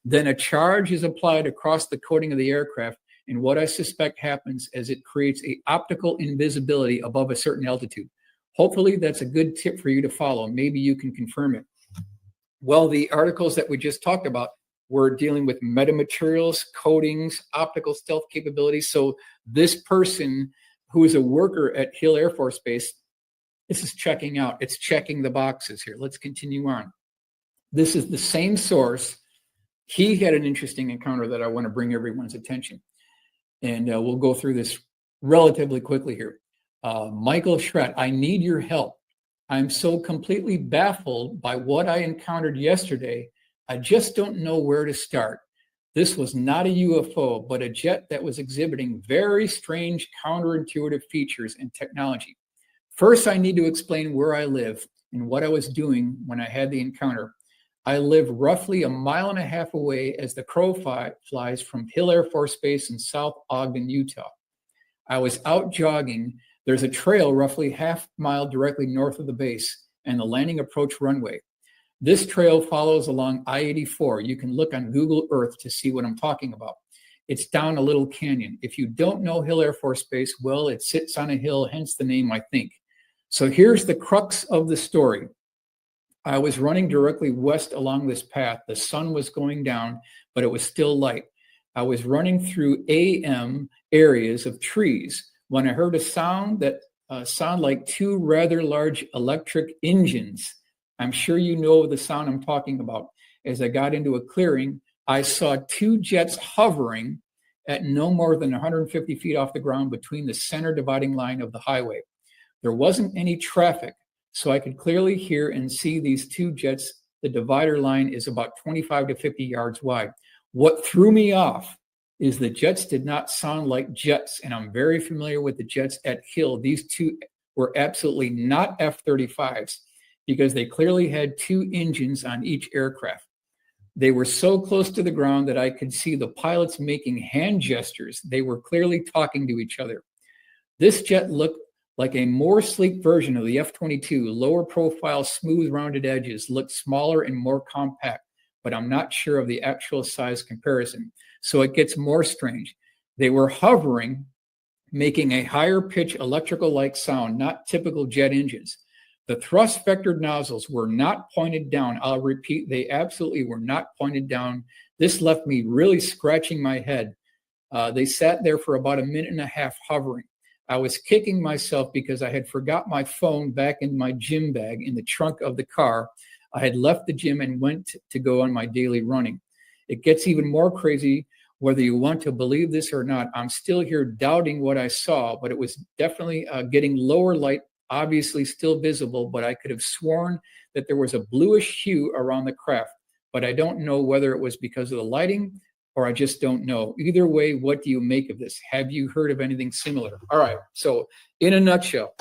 Then a charge is applied across the coating of the aircraft, and what I suspect happens is it creates an optical invisibility above a certain altitude. Hopefully that's a good tip for you to follow. Maybe you can confirm it. Well, the articles that we just talked about were dealing with metamaterials, coatings, optical stealth capabilities. So this person who is a worker at Hill Air Force Base, this is checking out. It's checking the boxes here. Let's continue on. This is the same source. He had an interesting encounter that I want to bring everyone's attention. And we'll go through this relatively quickly here. Michael Schratt, I need your help. I'm so completely baffled by what I encountered yesterday. I just don't know where to start. This was not a UFO, but a jet that was exhibiting very strange counterintuitive features and technology. First, I need to explain where I live and what I was doing when I had the encounter. I live roughly 1.5 miles away as the crow flies from Hill Air Force Base in South Ogden, Utah. I was out jogging. There's a trail roughly 1/2 mile directly north of the base and the landing approach runway. This trail follows along I-84. You can look on Google Earth to see what I'm talking about. It's down a little canyon. If you don't know Hill Air Force Base, well, it sits on a hill, hence the name, I think. So here's the crux of the story. I was running directly west along this path. The sun was going down, but it was still light. I was running through AM areas of trees when I heard a sound that sounded like two rather large electric engines. I'm sure you know the sound I'm talking about. As I got into a clearing, I saw two jets hovering at no more than 150 feet off the ground between the center dividing line of the highway. There wasn't any traffic, so I could clearly hear and see these two jets. The divider line is about 25 to 50 yards wide. What threw me off is the jets did not sound like jets, and I'm very familiar with the jets at Hill. These two were absolutely not F-35s because they clearly had two engines on each aircraft. They were so close to the ground that I could see the pilots making hand gestures. They were clearly talking to each other. This jet looked like a more sleek version of the F-22, lower profile, smooth, rounded edges, looked smaller and more compact, but I'm not sure of the actual size comparison. So it gets more strange. They were hovering, making a higher pitch electrical-like sound, not typical jet engines. The thrust vectored nozzles were not pointed down. I'll repeat, they absolutely were not pointed down. This left me really scratching my head. They sat there for about a minute and a half hovering. I was kicking myself because I had forgot my phone back in my gym bag in the trunk of the car. I had left the gym and went to go on my daily running. It gets even more crazy, whether you want to believe this or not. I'm still here doubting what I saw, but it was definitely getting lower light, obviously still visible, but I could have sworn that there was a bluish hue around the craft, but I don't know whether it was because of the lighting or I just don't know. Either way, what do you make of this? Have you heard of anything similar? All right, so in a nutshell,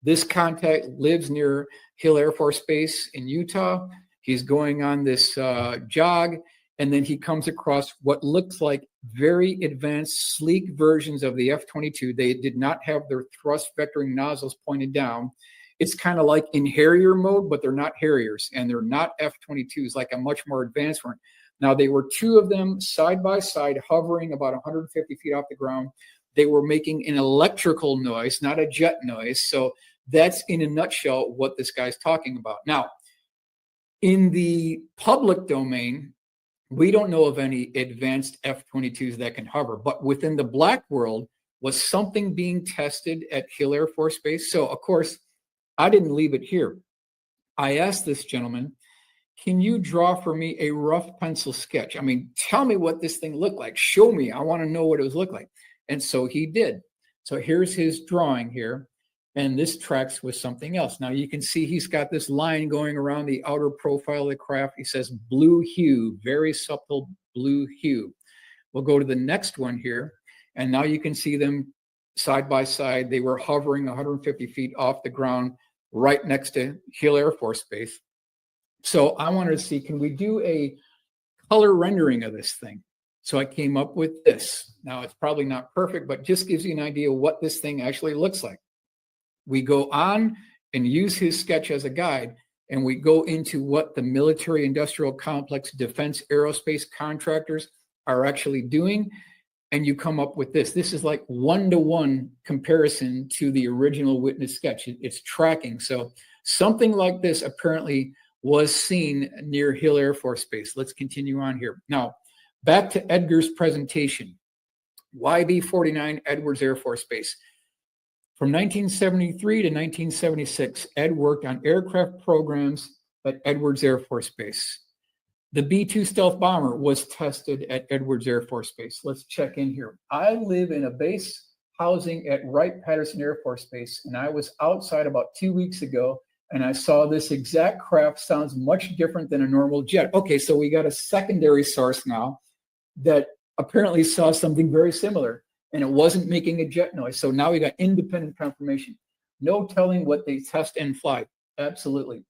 this contact lives near Hill Air Force Base in Utah. He's going on this jog, and then he comes across what looks like very advanced, sleek versions of the F-22. They did not have their thrust vectoring nozzles pointed down. It's kind of like in Harrier mode, but they're not Harriers, and they're not F-22s, like a much more advanced one. Now, they were two of them side by side, hovering about 150 feet off the ground. They were making an electrical noise, not a jet noise. So that's in a nutshell what this guy's talking about. Now, in the public domain, we don't know of any advanced F-22s that can hover, but within the black world was something being tested at Hill Air Force Base. So, of course, I didn't leave it here. I asked this gentleman, can you draw for me a rough pencil sketch? I mean, tell me what this thing looked like. Show me. I want to know what it was look like. And so he did. So here's his drawing here. And this tracks with something else. Now you can see he's got this line going around the outer profile of the craft. He says blue hue, very subtle blue hue. We'll go to the next one here. And now you can see them side by side. They were hovering 150 feet off the ground right next to Hill Air Force Base. So I wanted to see, can we do a color rendering of this thing? So I came up with this. Now it's probably not perfect, but just gives you an idea what this thing actually looks like. We go on and use his sketch as a guide, and we go into what the military industrial complex defense aerospace contractors are actually doing. And you come up with this. This is like one-to-one comparison to the original witness sketch. It's tracking. So something like this apparently was seen near Hill Air Force Base. Let's continue on here. Now, back to Edgar's presentation. YB-49 Edwards Air Force Base. From 1973 to 1976, Ed worked on aircraft programs at Edwards Air Force Base. The B-2 stealth bomber was tested at Edwards Air Force Base. Let's check in here. I live in a base housing at Wright-Patterson Air Force Base, and I was outside about 2 weeks ago, and I saw this exact craft. Sounds much different than a normal jet. Okay, so we got a secondary source now that apparently saw something very similar, and it wasn't making a jet noise. So now we got independent confirmation. No telling what they test and fly. Absolutely.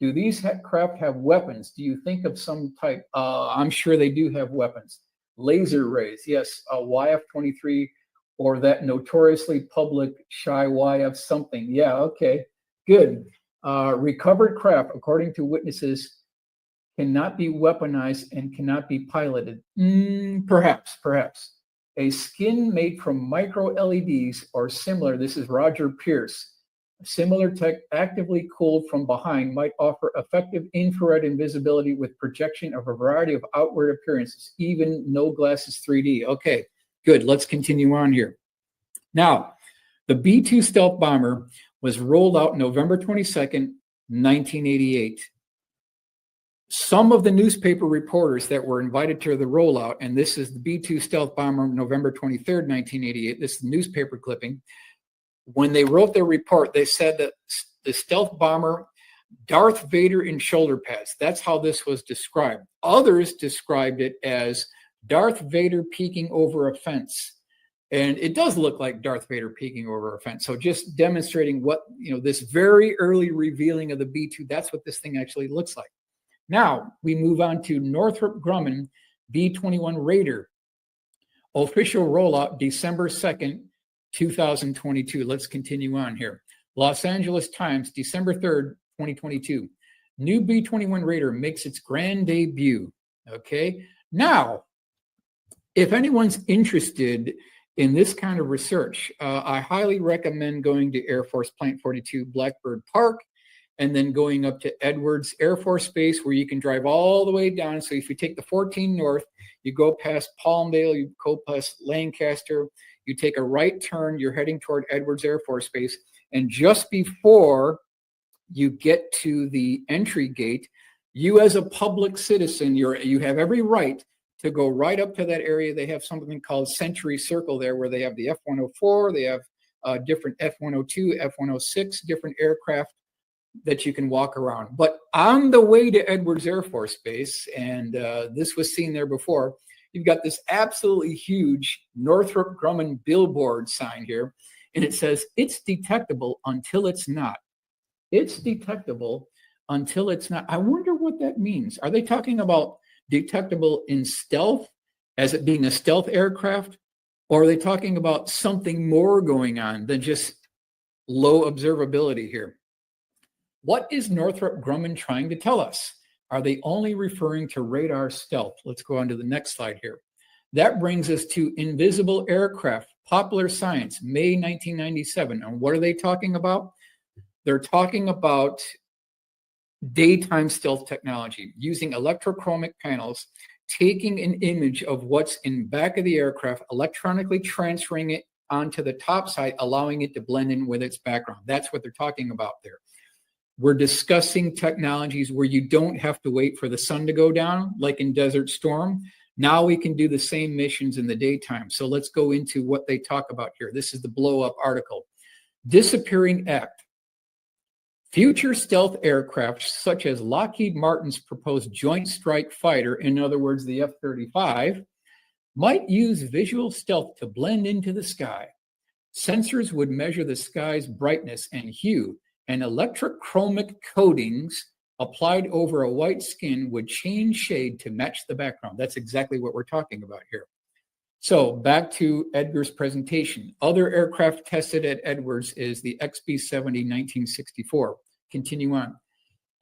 Do these craft have weapons? Do you think of some type? I'm sure they do have weapons. Laser rays, yes, a YF-23 or that notoriously public shy YF something. Yeah, okay, good. Recovered craft, according to witnesses, cannot be weaponized and cannot be piloted. Perhaps. A skin made from micro LEDs or similar, this is Roger Pierce, similar tech actively cooled from behind might offer effective infrared invisibility with projection of a variety of outward appearances, even no glasses 3D. Okay, good, let's continue on here. Now, the B-2 stealth bomber was rolled out November 22nd, 1988. Some of the newspaper reporters that were invited to the rollout, and this is the B-2 stealth bomber, November 23rd, 1988, this is the newspaper clipping. When they wrote their report, they said that the stealth bomber, Darth Vader in shoulder pads. That's how this was described. Others described it as Darth Vader peeking over a fence. And it does look like Darth Vader peeking over a fence. So just demonstrating what, this very early revealing of the B-2, that's what this thing actually looks like. Now we move on to Northrop Grumman B-21 Raider. Official rollout December 2nd, 2022. Let's continue on here. Los Angeles Times, December 3rd, 2022. New B-21 Raider makes its grand debut. Okay. Now, if anyone's interested in this kind of research, I highly recommend going to Air Force Plant 42 Blackbird Park and then going up to Edwards Air Force Base, where you can drive all the way down. So if you take the 14 north, you go past Palmdale, you go past Lancaster, you take a right turn, you're heading toward Edwards Air Force Base. And just before you get to the entry gate, you as a public citizen, you have every right to go right up to that area. They have something called Century Circle there, where they have the F-104, they have different F-102, F-106, different aircraft that you can walk around. But on the way to Edwards Air Force Base, and this was seen there before, you've got this absolutely huge Northrop Grumman billboard sign here, and it says, "It's detectable until it's not." It's detectable until it's not. I wonder what that means. Are they talking about detectable in stealth, as it being a stealth aircraft? Or are they talking about something more going on than just low observability here? What is Northrop Grumman trying to tell us? Are they only referring to radar stealth? Let's go on to the next slide here. That brings us to Invisible Aircraft, Popular Science, May 1997. And what are they talking about? They're talking about daytime stealth technology, using electrochromic panels, taking an image of what's in back of the aircraft, electronically transferring it onto the top side, allowing it to blend in with its background. That's what they're talking about there. We're discussing technologies where you don't have to wait for the sun to go down, like in Desert Storm. Now we can do the same missions in the daytime. So let's go into what they talk about here. This is the blow up article. Disappearing Act. Future stealth aircraft, such as Lockheed Martin's proposed Joint Strike Fighter, in other words, the F-35, might use visual stealth to blend into the sky. Sensors would measure the sky's brightness and hue, and electrochromic coatings applied over a white skin would change shade to match the background. That's exactly what we're talking about here. So back to Edgar's presentation. Other aircraft tested at Edwards is the XB-70 1964. Continue on.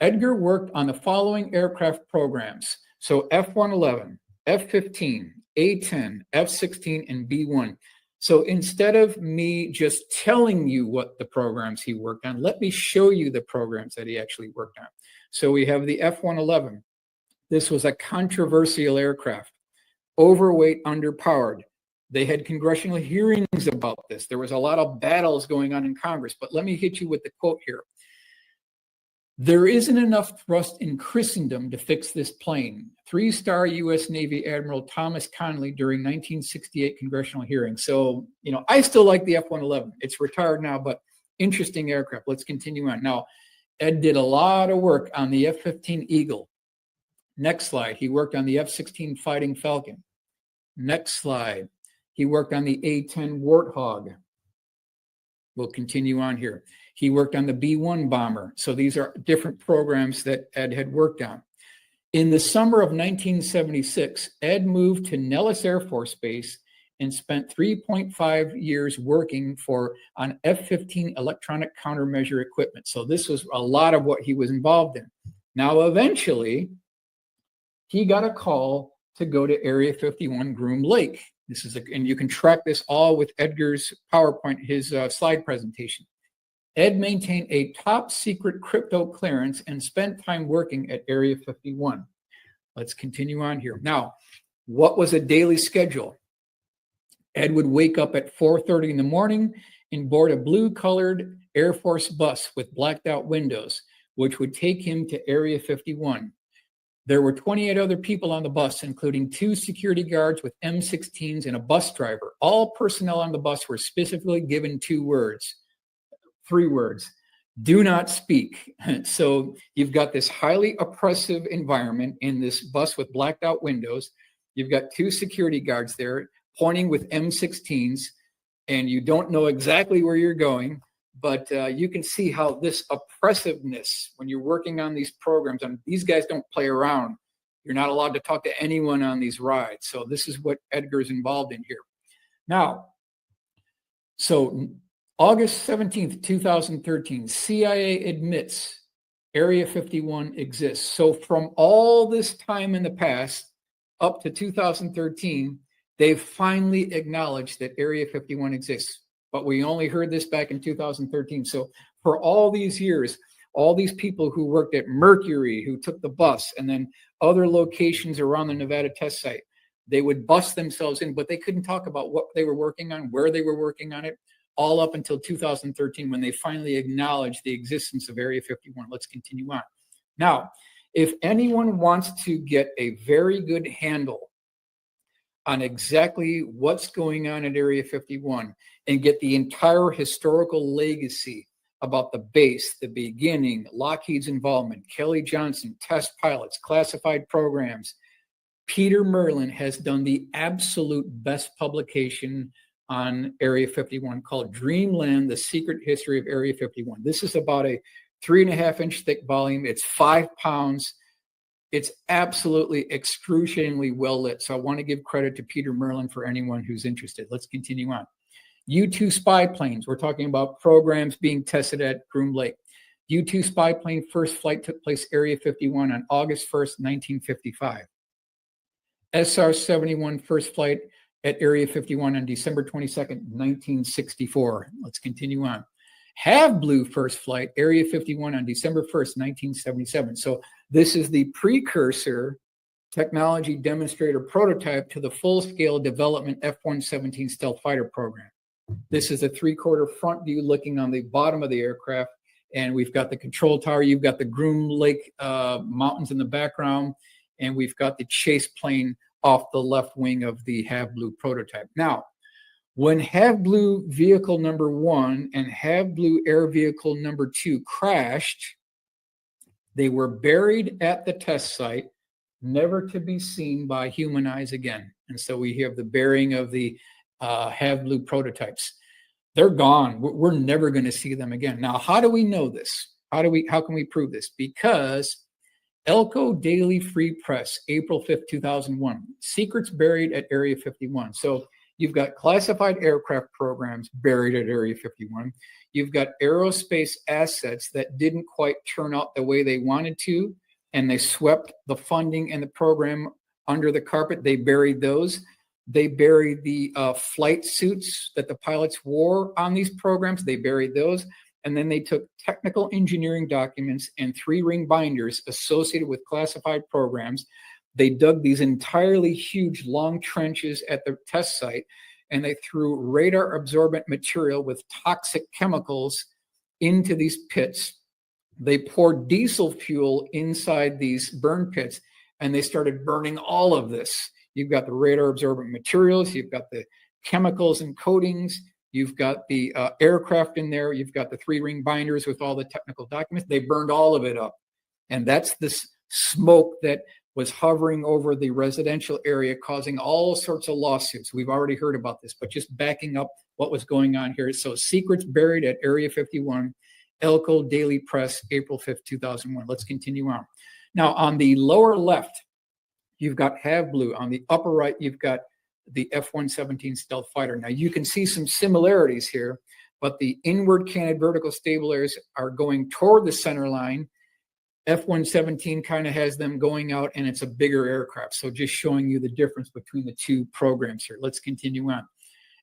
Edgar worked on the following aircraft programs. So F-111, F-15, A-10, F-16, and B-1. So instead of me just telling you what the programs he worked on, let me show you the programs that he actually worked on. So we have the F-111. This was a controversial aircraft. Overweight, underpowered. They had congressional hearings about this. There was a lot of battles going on in Congress, but let me hit you with the quote here. There isn't enough thrust in Christendom to fix this plane. 3-star U.S. Navy Admiral Thomas Connally during 1968 congressional hearing. So, I still like the F-111. It's retired now, but interesting aircraft. Let's continue on. Now, Ed did a lot of work on the F-15 Eagle. Next slide. He worked on the F-16 Fighting Falcon. Next slide. He worked on the A-10 Warthog. We'll continue on here. He worked on the B-1 bomber. So these are different programs that Ed had worked on. In the summer of 1976, Ed moved to Nellis Air Force Base and spent 3.5 years working on F-15 electronic countermeasure equipment. So this was a lot of what he was involved in. Now, eventually, he got a call to go to Area 51 Groom Lake. And you can track this all with Edgar's PowerPoint, his slide presentation. Ed maintained a top secret crypto clearance and spent time working at Area 51. Let's continue on here. Now, what was a daily schedule? Ed would wake up at 4:30 in the morning and board a blue-colored Air Force bus with blacked out windows, which would take him to Area 51. There were 28 other people on the bus, including 2 security guards with M16s and a bus driver. All personnel on the bus were specifically given 3 words: do not speak. So you've got this highly oppressive environment in this bus with blacked out windows. You've got 2 security guards there pointing with M16s. and you don't know exactly where you're going, but you can see how this oppressiveness, when you're working on these programs, and these guys don't play around. You're not allowed to talk to anyone on these rides. So this is what Edgar's involved in here. Now, so August 17th, 2013, CIA admits Area 51 exists. So from all this time in the past up to 2013, they've finally acknowledged that Area 51 exists. But we only heard this back in 2013. So for all these years, all these people who worked at Mercury, who took the bus, and then other locations around the Nevada test site, they would bus themselves in, but they couldn't talk about what they were working on, where they were working on it, all up until 2013 when they finally acknowledged the existence of Area 51. Let's continue on. Now, if anyone wants to get a very good handle on exactly what's going on at Area 51 and get the entire historical legacy about the base, the beginning, Lockheed's involvement, Kelly Johnson, test pilots, classified programs, Peter Merlin has done the absolute best publication on Area 51 called Dreamland, The Secret History of Area 51. This is about a 3.5-inch thick volume. It's 5 pounds. It's absolutely excruciatingly well lit. So I want to give credit to Peter Merlin for anyone who's interested. Let's continue on. U-2 spy planes. We're talking about programs being tested at Groom Lake. U-2 spy plane first flight took place Area 51 on August 1st, 1955. SR-71 first flight at Area 51 on December 22nd, 1964. Let's continue on. Have Blue first flight, Area 51 on December 1st, 1977. So this is the precursor technology demonstrator prototype to the full-scale development F-117 stealth fighter program. This is a 3/4 front view looking on the bottom of the aircraft, and we've got the control tower. You've got the Groom Lake mountains in the background, and we've got the chase plane off the left wing of the Have Blue prototype. Now, when Have Blue vehicle number 1 and Have Blue air vehicle number 2 crashed, they were buried at the test site, never to be seen by human eyes again. And so we have the burying of the Have Blue prototypes. They're gone. We're never going to see them again. Now, how do we know this? How can we prove this? Because Elko Daily Free Press, April 5th, 2001, secrets buried at Area 51. So you've got classified aircraft programs buried at Area 51. You've got aerospace assets that didn't quite turn out the way they wanted to, and they swept the funding and the program under the carpet. They buried those. They buried the flight suits that the pilots wore on these programs. They buried those. And then they took technical engineering documents and 3-ring binders associated with classified programs. They dug these entirely huge long trenches at the test site, and they threw radar absorbent material with toxic chemicals into these pits. They poured diesel fuel inside these burn pits, and they started burning all of this. You've got the radar absorbent materials, you've got the chemicals and coatings, you've got the aircraft in there, you've got the 3-ring binders with all the technical documents. They burned all of it up. And that's this smoke that was hovering over the residential area, causing all sorts of lawsuits. We've already heard about this, but just backing up what was going on here. So secrets buried at Area 51, Elko Daily Press, April 5th, 2001. Let's continue on. Now, on the lower left, you've got Have Blue. On the upper right, you've got the F-117 stealth fighter. Now, you can see some similarities here, but the inward canted vertical stabilizers are going toward the center line. F-117 kind of has them going out, and it's a bigger aircraft. So just showing you the difference between the two programs here. Let's continue on.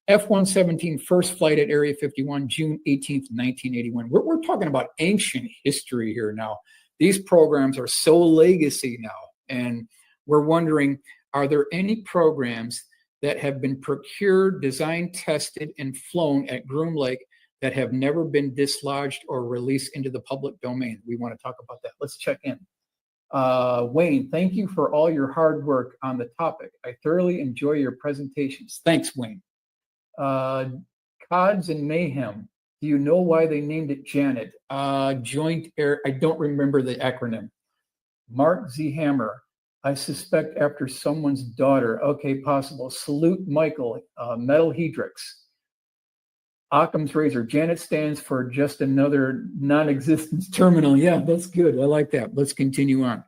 F-117 first flight at Area 51, June 18th, 1981. We're talking about ancient history here now. These programs are so legacy now, and we're wondering, are there any programs that have been procured, designed, tested, and flown at Groom Lake that have never been dislodged or released into the public domain? We want to talk about that. Let's check in. Wayne, thank you for all your hard work on the topic. I thoroughly enjoy your presentations. Thanks, Wayne. Cods and Mayhem. Do you know why they named it Janet? Joint Air, I don't remember the acronym. Mark Z. Hammer. I suspect after someone's daughter. Okay, possible. Salute Michael, Metal Hedrix. Occam's razor. Janet stands for just another non-existence terminal. Yeah, that's good. I like that. Let's continue on.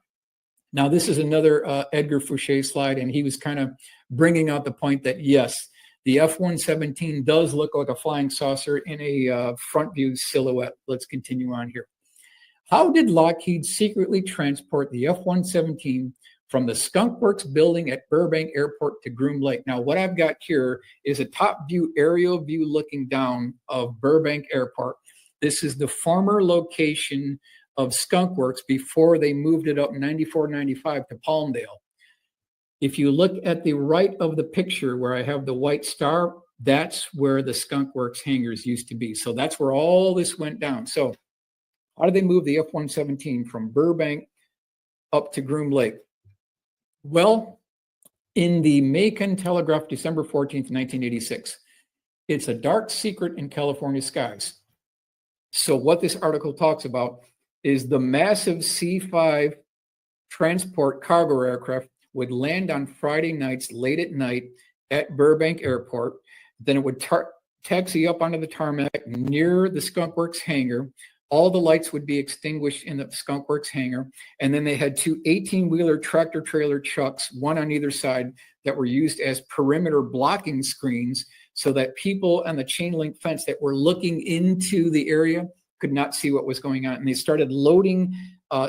Now, this is another Edgar Fouché slide, and he was kind of bringing out the point that, yes, the F-117 does look like a flying saucer in a front view silhouette. Let's continue on here. How did Lockheed secretly transport the F-117 from the Skunk Works building at Burbank Airport to Groom Lake? Now, what I've got here is a top view, aerial view looking down of Burbank Airport. This is the former location of Skunk Works before they moved it up 94, 95 to Palmdale. If you look at the right of the picture where I have the white star, that's where the Skunk Works hangars used to be. So that's where all this went down. So how did they move the F-117 from Burbank up to Groom Lake? Well, in the Macon Telegraph, December 14th, 1986, it's a dark secret in California skies. So what this article talks about is the massive C-5 transport cargo aircraft would land on Friday nights late at night at Burbank Airport. Then it would taxi up onto the tarmac near the Skunk Works hangar. All the lights would be extinguished in the Skunk Works hangar. And then they had two 18-wheeler tractor trailer trucks, one on either side, that were used as perimeter blocking screens so that people on the chain link fence that were looking into the area could not see what was going on. And they started loading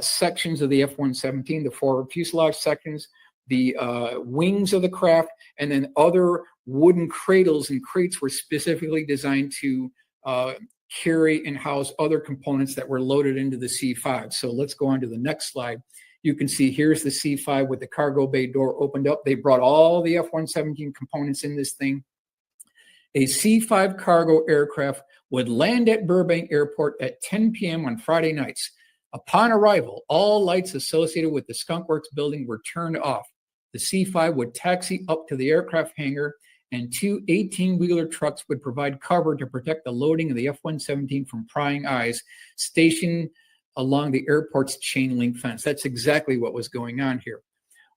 sections of the F-117, the forward fuselage sections, the wings of the craft, and then other wooden cradles and crates were specifically designed to carry and house other components that were loaded into the C-5. So let's go on to the next slide. You can see here's the C-5 with the cargo bay door opened up. They brought all the F-117 components in this thing. A C-5 cargo aircraft would land at Burbank Airport at 10 p.m. on Friday nights. Upon arrival, all lights associated with the Skunk Works building were turned off. The C-5 would taxi up to the aircraft hangar, and two 18-wheeler trucks would provide cover to protect the loading of the F-117 from prying eyes stationed along the airport's chain link fence. That's exactly what was going on here.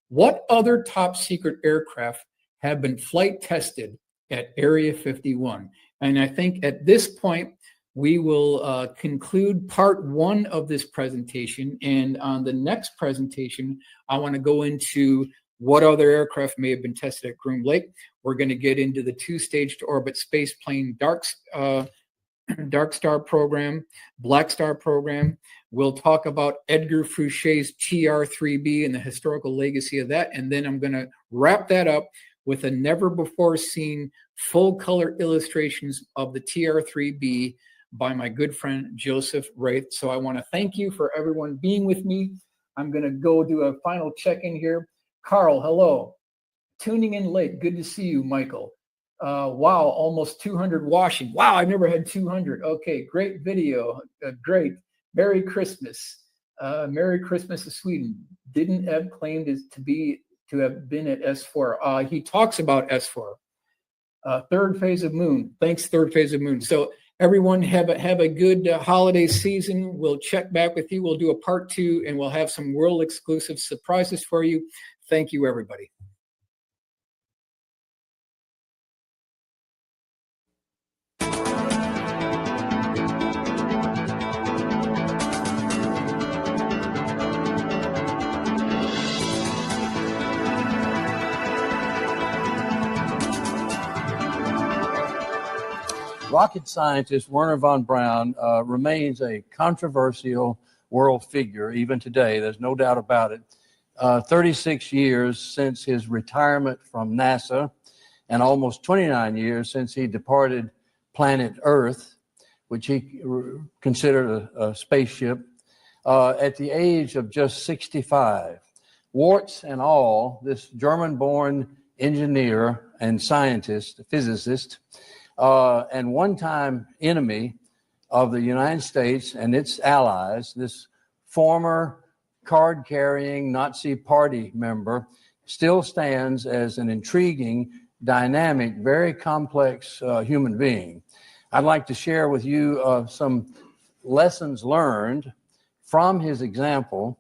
What other top secret aircraft have been flight tested at Area 51? And I think at this point, we will conclude part one of this presentation. And on the next presentation, I want to go into what other aircraft may have been tested at Groom Lake. We're going to get into the two-stage to orbit space plane Dark Star program, Black Star program. We'll talk about Edgar Fouché's TR3-B and the historical legacy of that. And then I'm going to wrap that up with a never-before-seen full-color illustrations of the TR3-B by my good friend Joseph Wraith. So I want to thank you for everyone being with me. I'm going to go do a final check-in here. Carl, hello. Tuning in late. Good to see you, Michael. Wow, almost 200 washing. Wow, I never had 200. Okay, great video. Great. Merry Christmas. Merry Christmas to Sweden. Didn't Ebb claim to have been at S4? He talks about S4. Third phase of moon. Thanks, third phase of moon. So everyone have a good holiday season. We'll check back with you. We'll do a part two, and we'll have some world exclusive surprises for you. Thank you, everybody. Rocket scientist Wernher von Braun remains a controversial world figure even today. There's no doubt about it. 36 years since his retirement from NASA and almost 29 years since he departed planet Earth, which he considered a spaceship, at the age of just 65. Warts and all, this German-born engineer and scientist, physicist, and one-time enemy of the United States and its allies, this former card-carrying Nazi party member, still stands as an intriguing, dynamic, very complex human being. I'd like to share with you some lessons learned from his example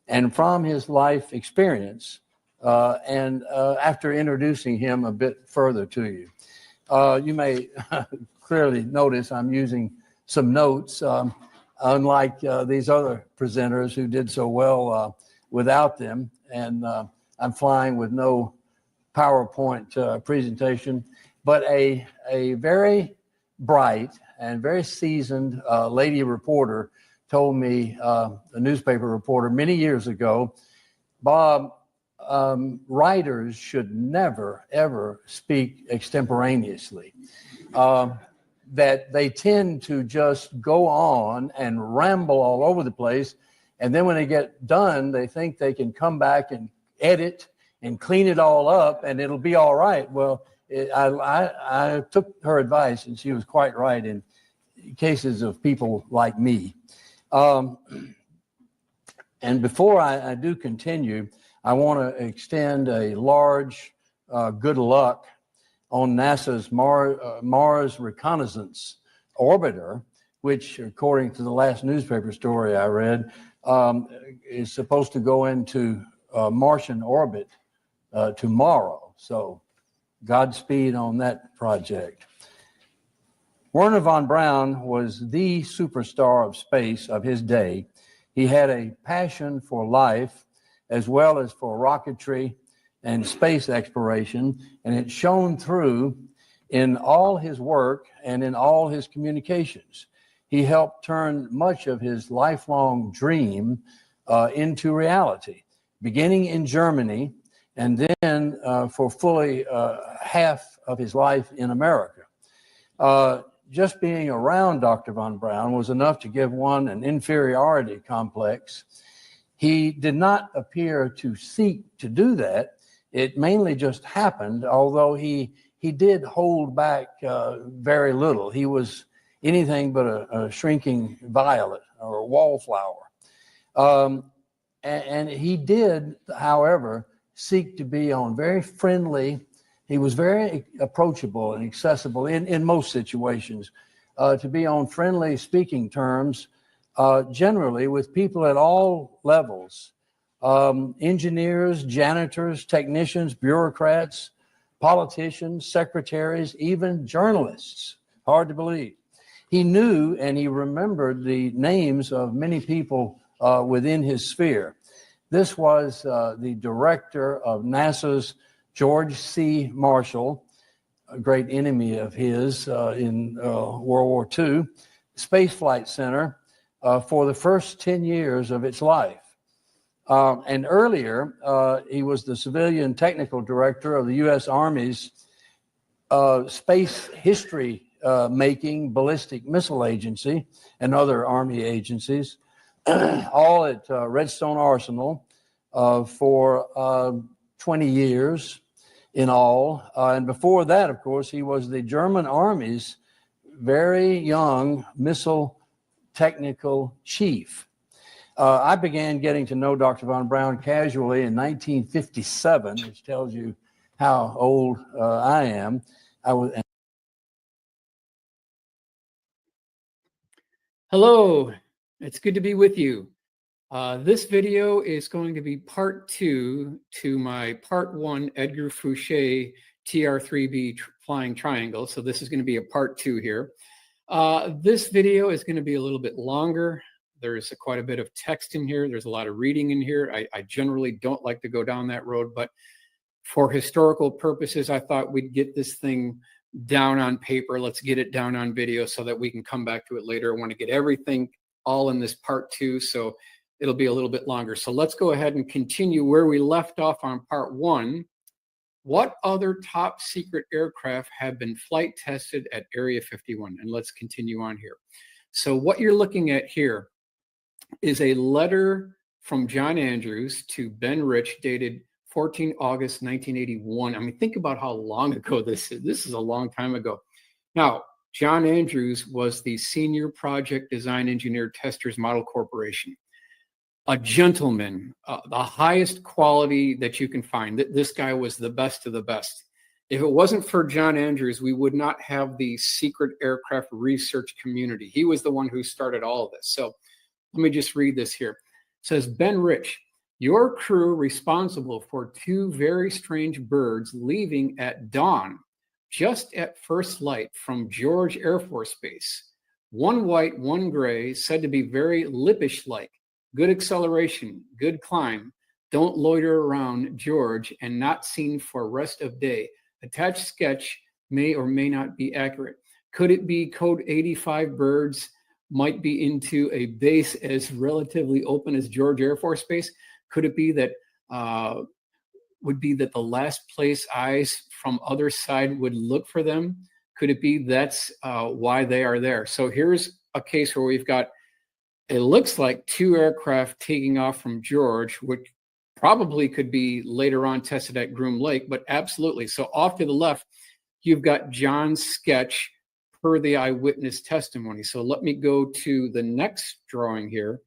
and from his life experience, and after introducing him a bit further to you. You may clearly notice, I'm using some notes, unlike these other presenters who did so well without them. And I'm flying with no PowerPoint presentation, but a very bright and very seasoned lady reporter told me, a newspaper reporter many years ago, Bob, writers should never, ever speak extemporaneously. That they tend to just go on and ramble all over the place. And then when they get done, they think they can come back and edit and clean it all up and it'll be all right. Well, I took her advice and she was quite right in cases of people like me. And before I do continue, I want to extend a large good luck on NASA's Mars Reconnaissance Orbiter, which, according to the last newspaper story I read, is supposed to go into Martian orbit tomorrow. So Godspeed on that project. Wernher von Braun was the superstar of space of his day. He had a passion for life as well as for rocketry and space exploration, and it shone through in all his work and in all his communications. He helped turn much of his lifelong dream into reality, beginning in Germany and then for fully half of his life in America. Just being around Dr. von Braun was enough to give one an inferiority complex. He did not appear to seek to do that. It mainly just happened, although he did hold back very little. He was anything but a shrinking violet or a wallflower. And he did, however, seek to be on very friendly, he was very approachable and accessible in most situations, to be on friendly speaking terms, generally with people at all levels. Engineers, janitors, technicians, bureaucrats, politicians, secretaries, even journalists. Hard to believe. He knew and he remembered the names of many people within his sphere. This was the director of NASA's George C. Marshall, a great enemy of his in World War II, Space Flight Center for the first 10 years of its life. And earlier, he was the civilian technical director of the U.S. Army's Space History Making Ballistic Missile Agency and other Army agencies, all at Redstone Arsenal for 20 years in all. And before that, of course, he was the German Army's very young missile technical chief. I began getting to know Dr. von Braun casually in 1957, which tells you how old I am. Hello, it's good to be with you. This video is going to be part 2 to my part 1 Edgar Fouché TR3-B flying triangle. So this is going to be a part 2 here. This video is going to be a little bit longer. There's quite a bit of text in here. There's a lot of reading in here. I generally don't like to go down that road, but for historical purposes, I thought we'd get this thing down on paper. Let's get it down on video so that we can come back to it later. I want to get everything all in this part 2, so it'll be a little bit longer. So let's go ahead and continue where we left off on part 1. What other top secret aircraft have been flight tested at Area 51? And let's continue on here. So what you're looking at here is a letter from John Andrews to Ben Rich dated 14 August 1981. I mean, think about how long ago this is. This is a long time ago. Now, John Andrews was the senior project design engineer Testers Model Corporation. A gentleman, the highest quality that you can find. This guy was the best of the best. If it wasn't for John Andrews, we would not have the secret aircraft research community. He was the one who started all of this. So let me just read this here. It says, Ben Rich, your crew responsible for 2 very strange birds leaving at dawn just at first light from George Air Force Base. One white, one gray, said to be very Lippish-like. Good acceleration, good climb. Don't loiter around George and not seen for rest of day. Attached sketch may or may not be accurate. Could it be code 85 birds might be into a base as relatively open as George Air Force Base? Could it be that would be that the last place eyes from other side would look for them? Could it be that's why they are there? So here's a case where we've got, it looks like 2 aircraft taking off from George, which probably could be later on tested at Groom Lake, but absolutely. So off to the left, you've got John's sketch per the eyewitness testimony. So let me go to the next drawing here.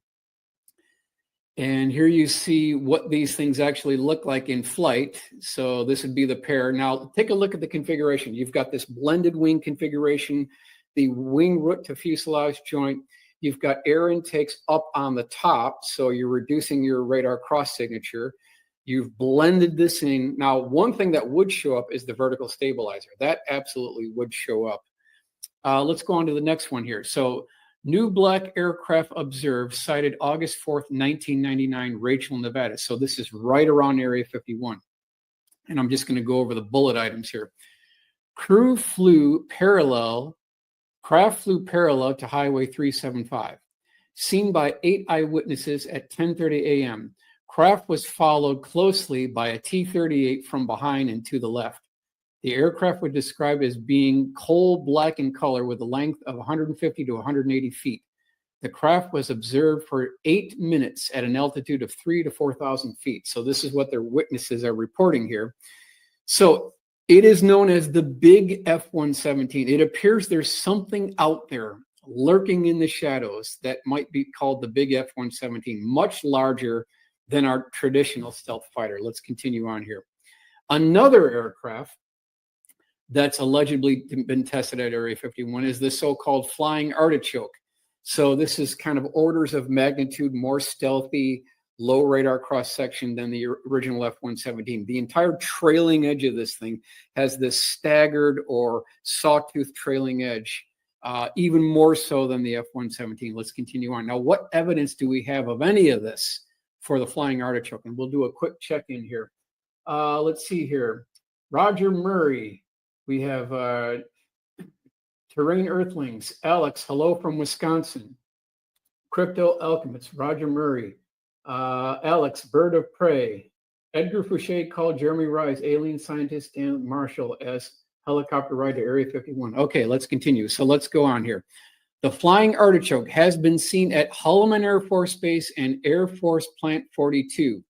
And here you see what these things actually look like in flight. So this would be the pair. Now take a look at the configuration. You've got this blended wing configuration, the wing root to fuselage joint. You've got air intakes up on the top, so you're reducing your radar cross signature. You've blended this in. Now, one thing that would show up is the vertical stabilizer. That absolutely would show up. Let's go on to the next one here. So new black aircraft observed, sighted August 4th, 1999, Rachel, Nevada. So this is right around Area 51. And I'm just going to go over the bullet items here. Craft flew parallel to Highway 375. Seen by 8 eyewitnesses at 10:30 a.m. Craft was followed closely by a T-38 from behind and to the left. The aircraft was described as being coal black in color with a length of 150 to 180 feet. The craft was observed for 8 minutes at an altitude of 3,000 to 4,000 feet. So this is what their witnesses are reporting here. So it is known as the big F-117. It appears there's something out there lurking in the shadows that might be called the big F-117, much larger than our traditional stealth fighter. Let's continue on here. Another aircraft that's allegedly been tested at Area 51 is the so-called flying artichoke. So this is kind of orders of magnitude more stealthy, low radar cross section than the original F-117. The entire trailing edge of this thing has this staggered or sawtooth trailing edge, even more so than the F-117. Let's continue on. Now, what evidence do we have of any of this for the flying artichoke? And we'll do a quick check-in here. Let's see here. Roger Murray. We have Terrain Earthlings. Alex, hello from Wisconsin. Crypto Alchemist, Roger Murray. Alex, Bird of Prey. Edgar Fouché called Jeremy Rise, alien scientist, and Marshall as helicopter ride to Area 51. Okay, let's continue. So let's go on here. The flying artichoke has been seen at Holloman Air Force Base and Air Force Plant 42.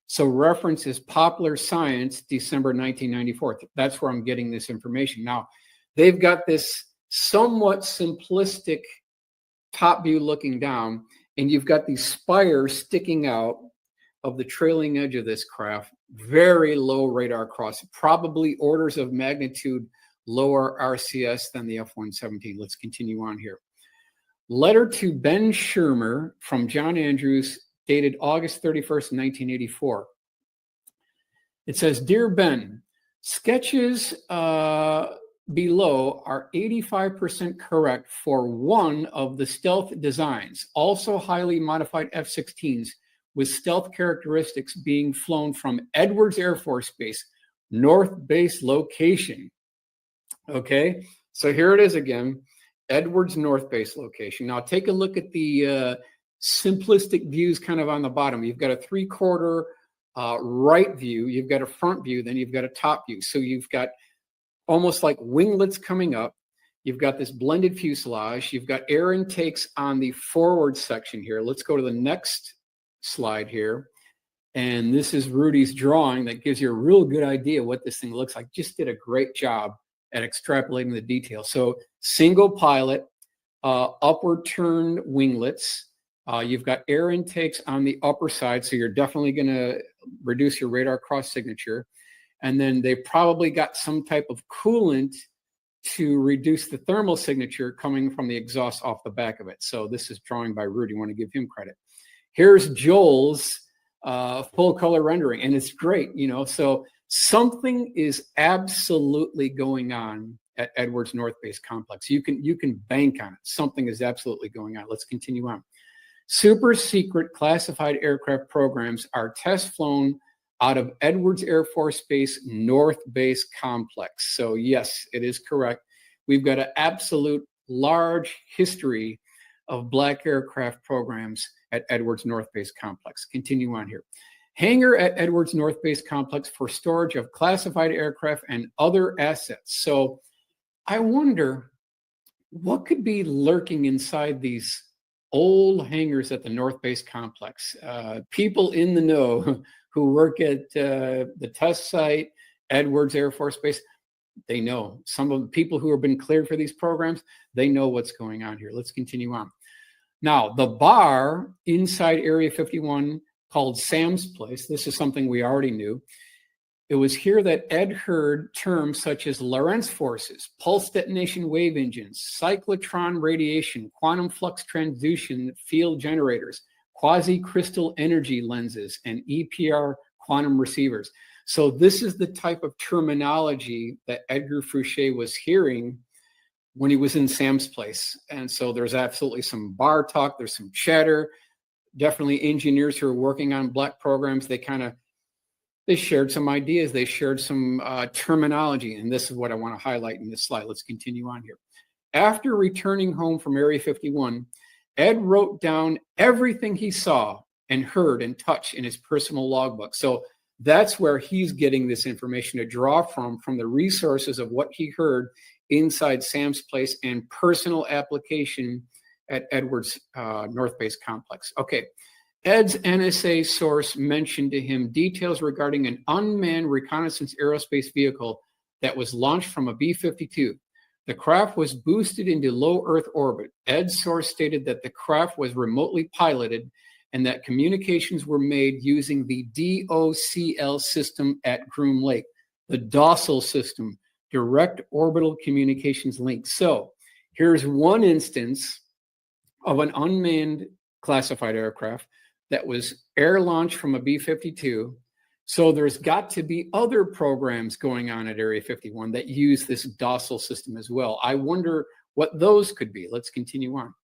So reference is Popular Science, December 1994. That's where I'm getting this information. Now, they've got this somewhat simplistic top view looking down, and you've got these spires sticking out of the trailing edge of this craft. Very low radar cross, probably orders of magnitude lower RCS than the F-117. Let's continue on here. Letter to Ben Shermer from John Andrews, dated August 31st, 1984. It says, Dear Ben, sketches below are 85% correct for one of the stealth designs, also highly modified F-16s with stealth characteristics being flown from Edwards Air Force Base, North Base location. Okay, so here it is again, Edwards North Base location. Now take a look at the simplistic views kind of on the bottom. You've got a 3/4 right view, you've got a front view, then you've got a top view. So you've got almost like winglets coming up. You've got this blended fuselage. You've got air intakes on the forward section here. Let's go to the next slide here. And this is Rudy's drawing that gives you a real good idea what this thing looks like. Just did a great job at extrapolating the details. So single pilot, upward turned winglets. You've got air intakes on the upper side, so you're definitely going to reduce your radar cross signature. And then they probably got some type of coolant to reduce the thermal signature coming from the exhaust off the back of it. So this is drawing by Rudy. I want to give him credit. Here's Joel's full color rendering, and it's great, you know. So Something is absolutely going on at Edwards North Base Complex. You can bank on it. Something is absolutely going on. Let's continue on. Super secret classified aircraft programs are test flown out of Edwards Air Force Base North Base Complex. So yes, it is correct. We've got an absolute large history of black aircraft programs at Edwards North Base Complex. Continue on here. Hangar at Edwards North Base Complex for storage of classified aircraft and other assets. So I wonder what could be lurking inside these old hangars at the North Base Complex. People in the know who work at the test site, Edwards Air Force Base, they know. Some of the people who have been cleared for these programs, they know what's going on here. Let's continue on. Now, the bar inside Area 51 called Sam's Place, this is something we already knew. It was here that Ed heard terms such as Lorentz forces, pulse detonation wave engines, cyclotron radiation, quantum flux transduction field generators, quasi-crystal energy lenses, and EPR quantum receivers. So this is the type of terminology that Edgar Fouché was hearing when he was in Sam's Place. And so there's absolutely some bar talk, there's some chatter. Definitely engineers who are working on black programs, they shared some ideas, they shared some terminology, and this is what I want to highlight in this slide. Let's continue on here. After returning home from Area 51, Ed wrote down everything he saw and heard and touched in his personal logbook. So that's where he's getting this information to draw from the resources of what he heard inside Sam's Place and personal application at Edwards North Base Complex. Okay, Ed's NSA source mentioned to him details regarding an unmanned reconnaissance aerospace vehicle that was launched from a B-52. The craft was boosted into low Earth orbit. Ed's source stated that the craft was remotely piloted and that communications were made using the DOCL system at Groom Lake, the docile system, direct orbital communications link. So here's one instance of an unmanned classified aircraft that was air launched from a B-52. So there's got to be other programs going on at Area 51 that use this docile system as well. I wonder what those could be. Let's continue on.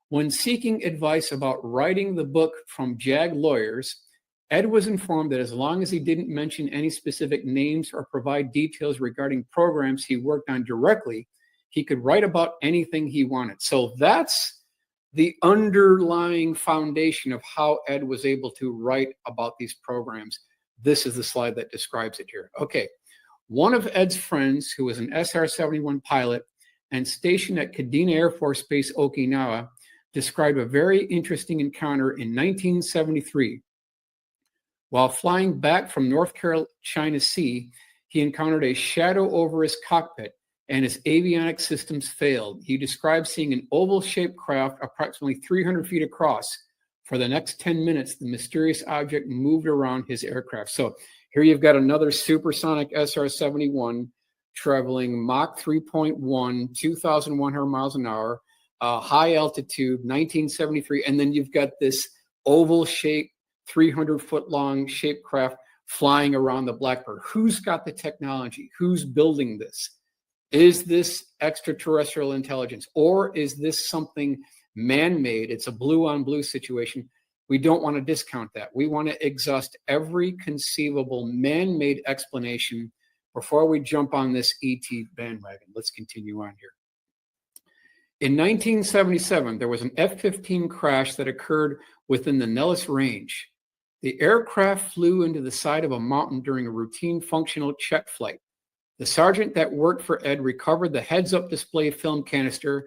When seeking advice about writing the book from JAG lawyers, Ed was informed that as long as he didn't mention any specific names or provide details regarding programs he worked on directly, he could write about anything he wanted. So that's the underlying foundation of how Ed was able to write about these programs. This is the slide that describes it here. Okay, one of Ed's friends, who was an SR-71 pilot and stationed at Kadena Air Force Base, Okinawa, described a very interesting encounter in 1973. While flying back from North China Sea, he encountered a shadow over his cockpit and his avionics systems failed. He described seeing an oval-shaped craft approximately 300 feet across. For the next 10 minutes, the mysterious object moved around his aircraft. So here you've got another supersonic SR-71 traveling Mach 3.1, 2,100 miles an hour, high altitude, 1973. And then you've got this oval-shaped, 300-foot-long shaped craft flying around the Blackbird. Who's got the technology? Who's building this? Is this extraterrestrial intelligence, or is this something man-made? It's a blue-on-blue situation. We don't want to discount that. We want to exhaust every conceivable man-made explanation before we jump on this ET bandwagon. Let's continue on here. In 1977, there was an F-15 crash that occurred within the Nellis Range. The aircraft flew into the side of a mountain during a routine functional check flight. The sergeant that worked for Ed recovered the heads-up display film canister,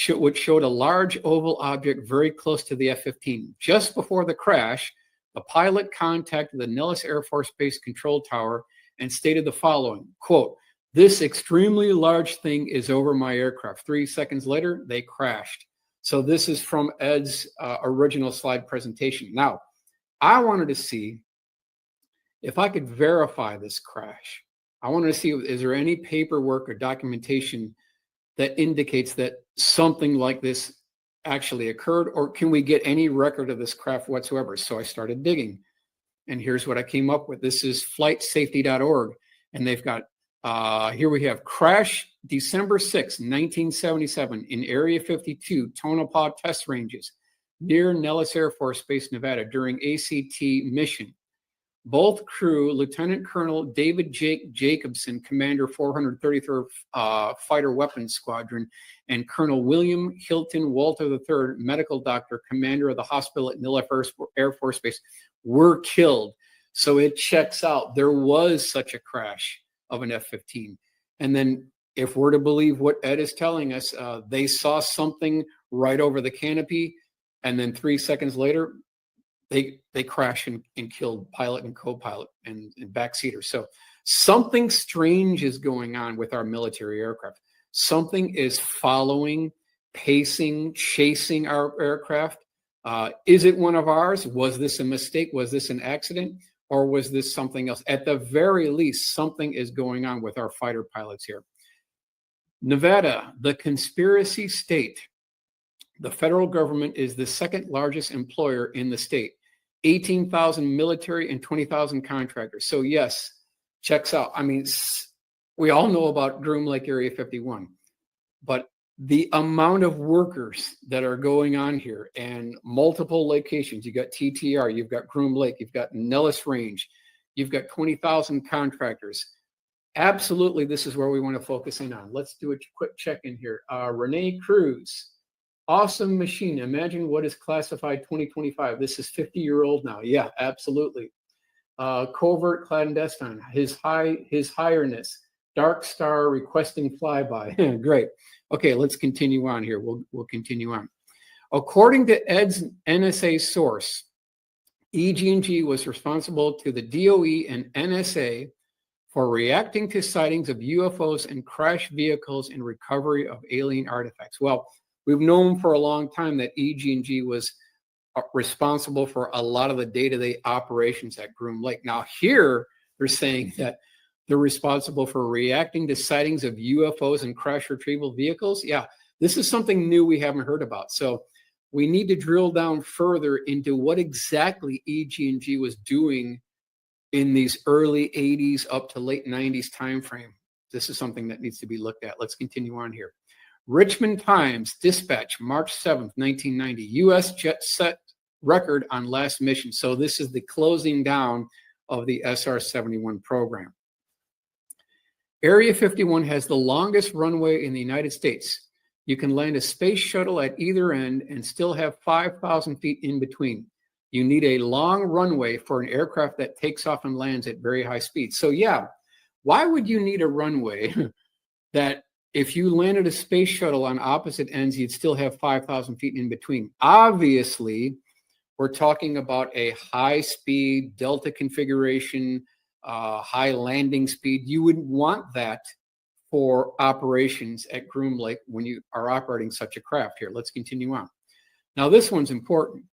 which showed a large oval object very close to the F-15. Just before the crash, the pilot contacted the Nellis Air Force Base control tower and stated the following, quote, "This extremely large thing is over my aircraft." 3 seconds later, they crashed. So this is from Ed's original slide presentation. Now, I wanted to see if I could verify this crash. I wanted to see, is there any paperwork or documentation that indicates that something like this actually occurred, or can we get any record of this craft whatsoever? So I started digging. And here's what I came up with. This is flightsafety.org. And they've got, here we have crash December 6, 1977 in Area 52, Tonopah test ranges near Nellis Air Force Base, Nevada during ACT mission. Both crew, Lieutenant Colonel David Jacobson, Commander 433rd Fighter Weapons Squadron, and Colonel William Hilton Walter III, Medical Doctor, Commander of the hospital at Nellis Air Force Base, were killed. So it checks out. There was such a crash of an F-15. And then if we're to believe what Ed is telling us, they saw something right over the canopy. And then 3 seconds later, they crashed and killed pilot and co-pilot and backseater. So something strange is going on with our military aircraft. Something is following, pacing, chasing our aircraft. Is it one of ours? Was this a mistake? Was this an accident? Or was this something else? At the very least, something is going on with our fighter pilots here. Nevada, the conspiracy state. The federal government is the second largest employer in the state. 18,000 military and 20,000 contractors. So yes, checks out. I mean, we all know about Groom Lake Area 51, but the amount of workers that are going on here and multiple locations, you've got TTR, you've got Groom Lake, you've got Nellis Range, you've got 20,000 contractors. Absolutely, this is where we want to focus in on. Let's do a quick check in here. Renee Cruz. Awesome machine. Imagine what is classified 2025. This is 50-year-old now. Yeah, absolutely. Covert clandestine. His highness. Dark Star requesting flyby. Great. Okay, let's continue on here. We'll continue on. According to Ed's NSA source, EG&G was responsible to the DOE and NSA for reacting to sightings of UFOs and crashed vehicles and recovery of alien artifacts. Well, we've known for a long time that EG&G was responsible for a lot of the day-to-day operations at Groom Lake. Now here, they're saying that they're responsible for reacting to sightings of UFOs and crash retrieval vehicles. Yeah, this is something new we haven't heard about. So we need to drill down further into what exactly EG&G was doing in these early 80s up to late 90s timeframe. This is something that needs to be looked at. Let's continue on here. Richmond Times Dispatch, March 7th, 1990. U.S. jet set record on last mission. So this is the closing down of the SR-71 program. Area 51 has the longest runway in the United States. You can land a space shuttle at either end and still have 5,000 feet in between. You need a long runway for an aircraft that takes off and lands at very high speed. So yeah, why would you need a runway that if you landed a space shuttle on opposite ends, you'd still have 5,000 feet in between? Obviously, we're talking about a high speed Delta configuration, high landing speed. You wouldn't want that for operations at Groom Lake when you are operating such a craft here. Let's continue on. Now, this one's important.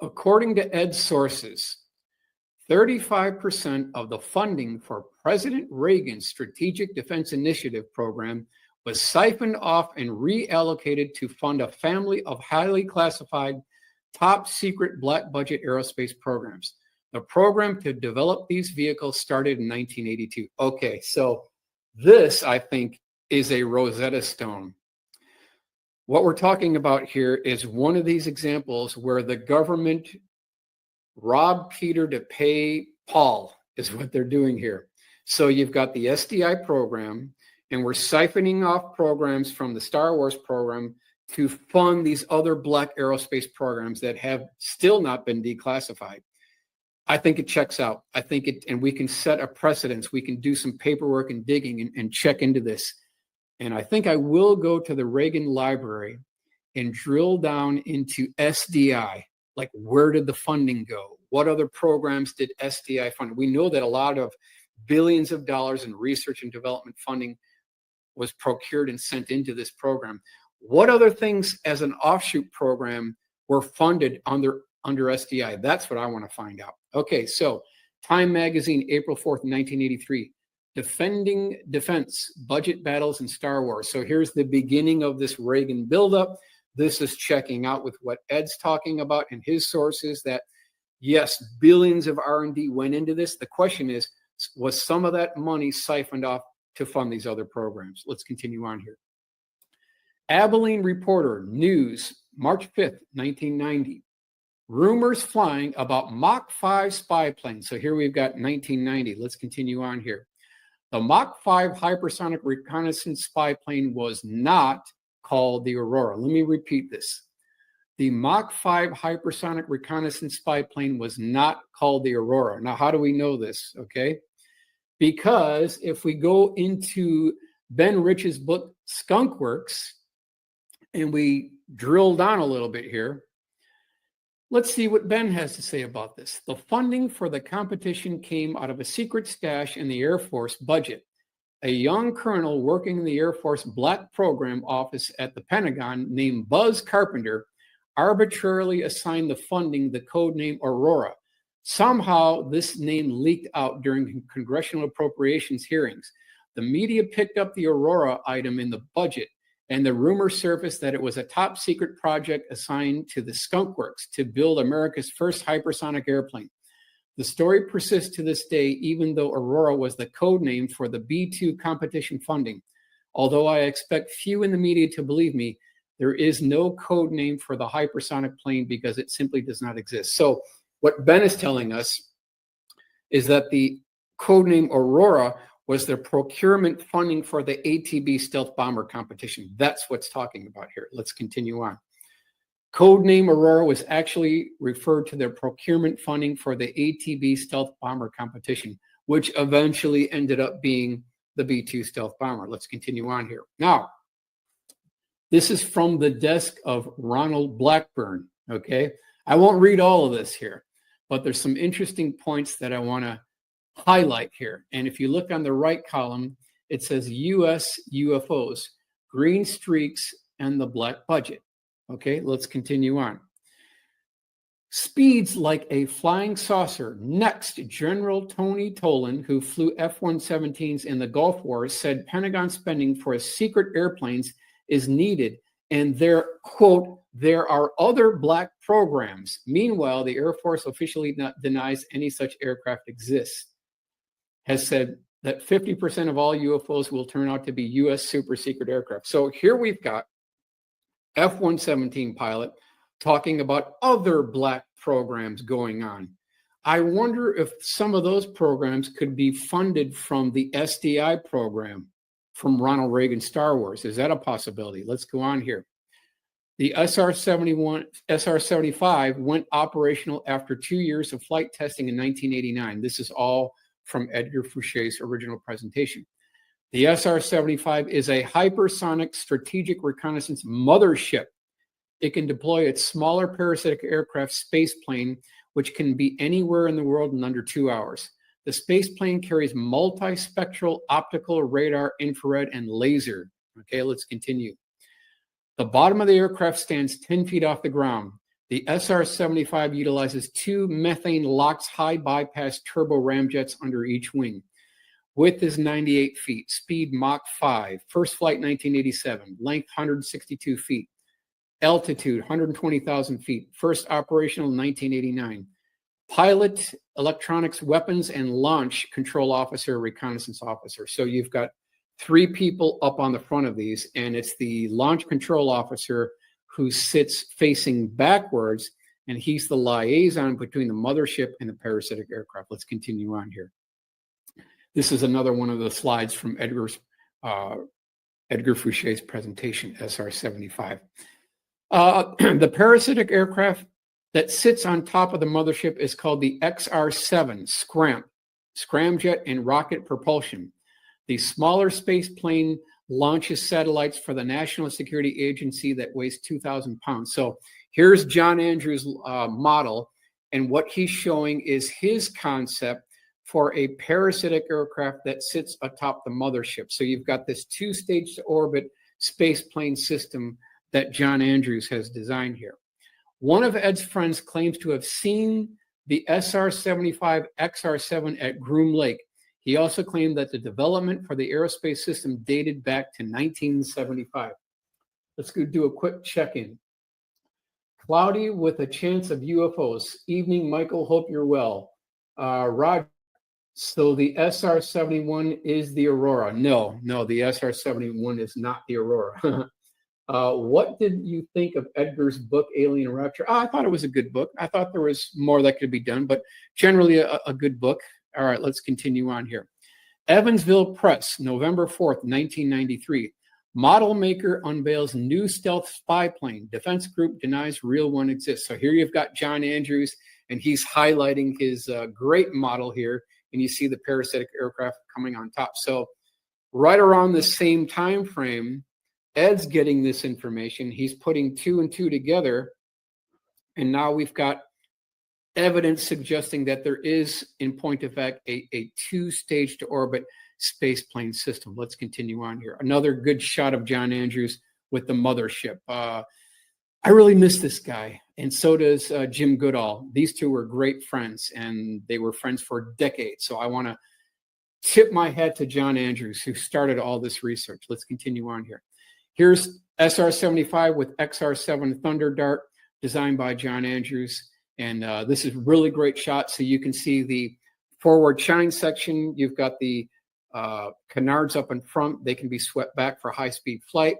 According to Ed's sources, 35% of the funding for President Reagan's Strategic Defense Initiative program was siphoned off and reallocated to fund a family of highly classified, top secret black budget aerospace programs. The program to develop these vehicles started in 1982. Okay, so this, I think, is a Rosetta Stone. What we're talking about here is one of these examples where the government robbed Peter to pay Paul, is what they're doing here. So you've got the SDI program, and we're siphoning off programs from the Star Wars program to fund these other black aerospace programs that have still not been declassified. I think it checks out. I think it, and we can set a precedence. We can do some paperwork and digging and check into this. And I think I will go to the Reagan Library and drill down into SDI. Like, where did the funding go? What other programs did SDI fund? We know that a lot of billions of dollars in research and development funding was procured and sent into this program. What other things as an offshoot program were funded under SDI? That's what I want to find out. Okay, so Time Magazine, April 4th, 1983. Defending Defense, Budget Battles in Star Wars. So here's the beginning of this Reagan buildup. This is checking out with what Ed's talking about and his sources, that Yes, billions of R&D went into this. The question is, was some of that money siphoned off to fund these other programs? Let's continue on here. Abilene Reporter News, March 5th, 1990. Rumors flying about Mach 5 spy plane. So here we've got 1990. Let's continue on here. The Mach 5 hypersonic reconnaissance spy plane was not called the Aurora. Let me repeat this. The Mach 5 hypersonic reconnaissance spy plane was not called the Aurora. Now, how do we know this? Okay. Because if we go into Ben Rich's book, Skunk Works, and we drill down a little bit here, let's see what Ben has to say about this. The funding for the competition came out of a secret stash in the Air Force budget. A young colonel working in the Air Force Black Program Office at the Pentagon named Buzz Carpenter arbitrarily assigned the funding the code name Aurora. Somehow, this name leaked out during congressional appropriations hearings. The media picked up the Aurora item in the budget, and the rumor surfaced that it was a top secret project assigned to the Skunk Works to build America's first hypersonic airplane. The story persists to this day, even though Aurora was the code name for the B-2 competition funding. Although I expect few in the media to believe me, there is no code name for the hypersonic plane because it simply does not exist. So what Ben is telling us is that the code name Aurora was the procurement funding for the ATB stealth bomber competition. That's what's talking about here. Let's continue on. Code name Aurora was actually referred to their procurement funding for the ATB stealth bomber competition, which eventually ended up being the B-2 stealth bomber. Let's continue on here. Now, this is from the desk of Ronald Blackburn, okay? I won't read all of this here, but there's some interesting points that I want to highlight here. And if you look on the right column, it says U.S. UFOs, green streaks, and the black budget. Okay, let's continue on. Speeds like a flying saucer. Next, General Tony Tolan, who flew F-117s in the Gulf War, said Pentagon spending for secret airplanes is needed, and there, quote, there are other black programs. Meanwhile, the Air Force officially denies any such aircraft exists. Has said that 50% of all UFOs will turn out to be U.S. super secret aircraft. So here we've got F-117 pilot talking about other black programs going on. I wonder if some of those programs could be funded from the SDI program from Ronald Reagan Star Wars. Is that a possibility? Let's go on here. The SR-75 went operational after 2 years of flight testing in 1989. This is all from Edgar Fouché's original presentation. The SR-75 is a hypersonic strategic reconnaissance mothership. It can deploy its smaller parasitic aircraft space plane, which can be anywhere in the world in under 2 hours. The space plane carries multispectral optical, radar, infrared, and laser. Okay, let's continue. The bottom of the aircraft stands 10 feet off the ground. The SR-75 utilizes 2 methane LOX high bypass turbo ramjets under each wing. Width is 98 feet, speed Mach 5, first flight 1987, length 162 feet, altitude 120,000 feet, first operational 1989. Pilot, electronics, weapons, and launch control officer, reconnaissance officer. So you've got 3 people up on the front of these, and it's the launch control officer who sits facing backwards, and he's the liaison between the mothership and the parasitic aircraft. Let's continue on here. This is another one of the slides from Edgar Fouché's presentation, SR-75. The parasitic aircraft that sits on top of the mothership is called the XR-7 scramjet and rocket propulsion. The smaller space plane launches satellites for the National Security Agency that weighs 2,000 pounds. So here's John Andrews' model, and what he's showing is his concept for a parasitic aircraft that sits atop the mothership. So you've got this 2-stage orbit space plane system that John Andrews has designed here. One of Ed's friends claims to have seen the SR-75 XR-7 at Groom Lake. He also claimed that the development for the aerospace system dated back to 1975. Let's go do a quick check-in. Cloudy with a chance of UFOs. Evening, Michael. Hope you're well. Roger. So the SR-71 is the Aurora. No, the SR-71 is not the Aurora. What did you think of Edgar's book, Alien Rapture? I thought it was a good book. I thought there was more that could be done, but generally a good book. All right, let's continue on here. Evansville Press, November 4th, 1993. Model maker unveils new stealth spy plane. Defense group denies real one exists. So here you've got John Andrews, and he's highlighting his great model here, and you see the parasitic aircraft coming on top. So right around the same time frame, Ed's getting this information. He's putting 2 and 2 together, and now we've got evidence suggesting that there is, in point of fact, a 2-stage to orbit space plane system. Let's continue on here. Another good shot of John Andrews with the mothership. I really miss this guy, and so does Jim Goodall. These two were great friends, and they were friends for decades. So I want to tip my hat to John Andrews, who started all this research. Let's continue on here. Here's SR-75 with XR-7 Thunder Dart, designed by John Andrews. And this is really great shot. So you can see the forward shine section. You've got the canards up in front. They can be swept back for high-speed flight.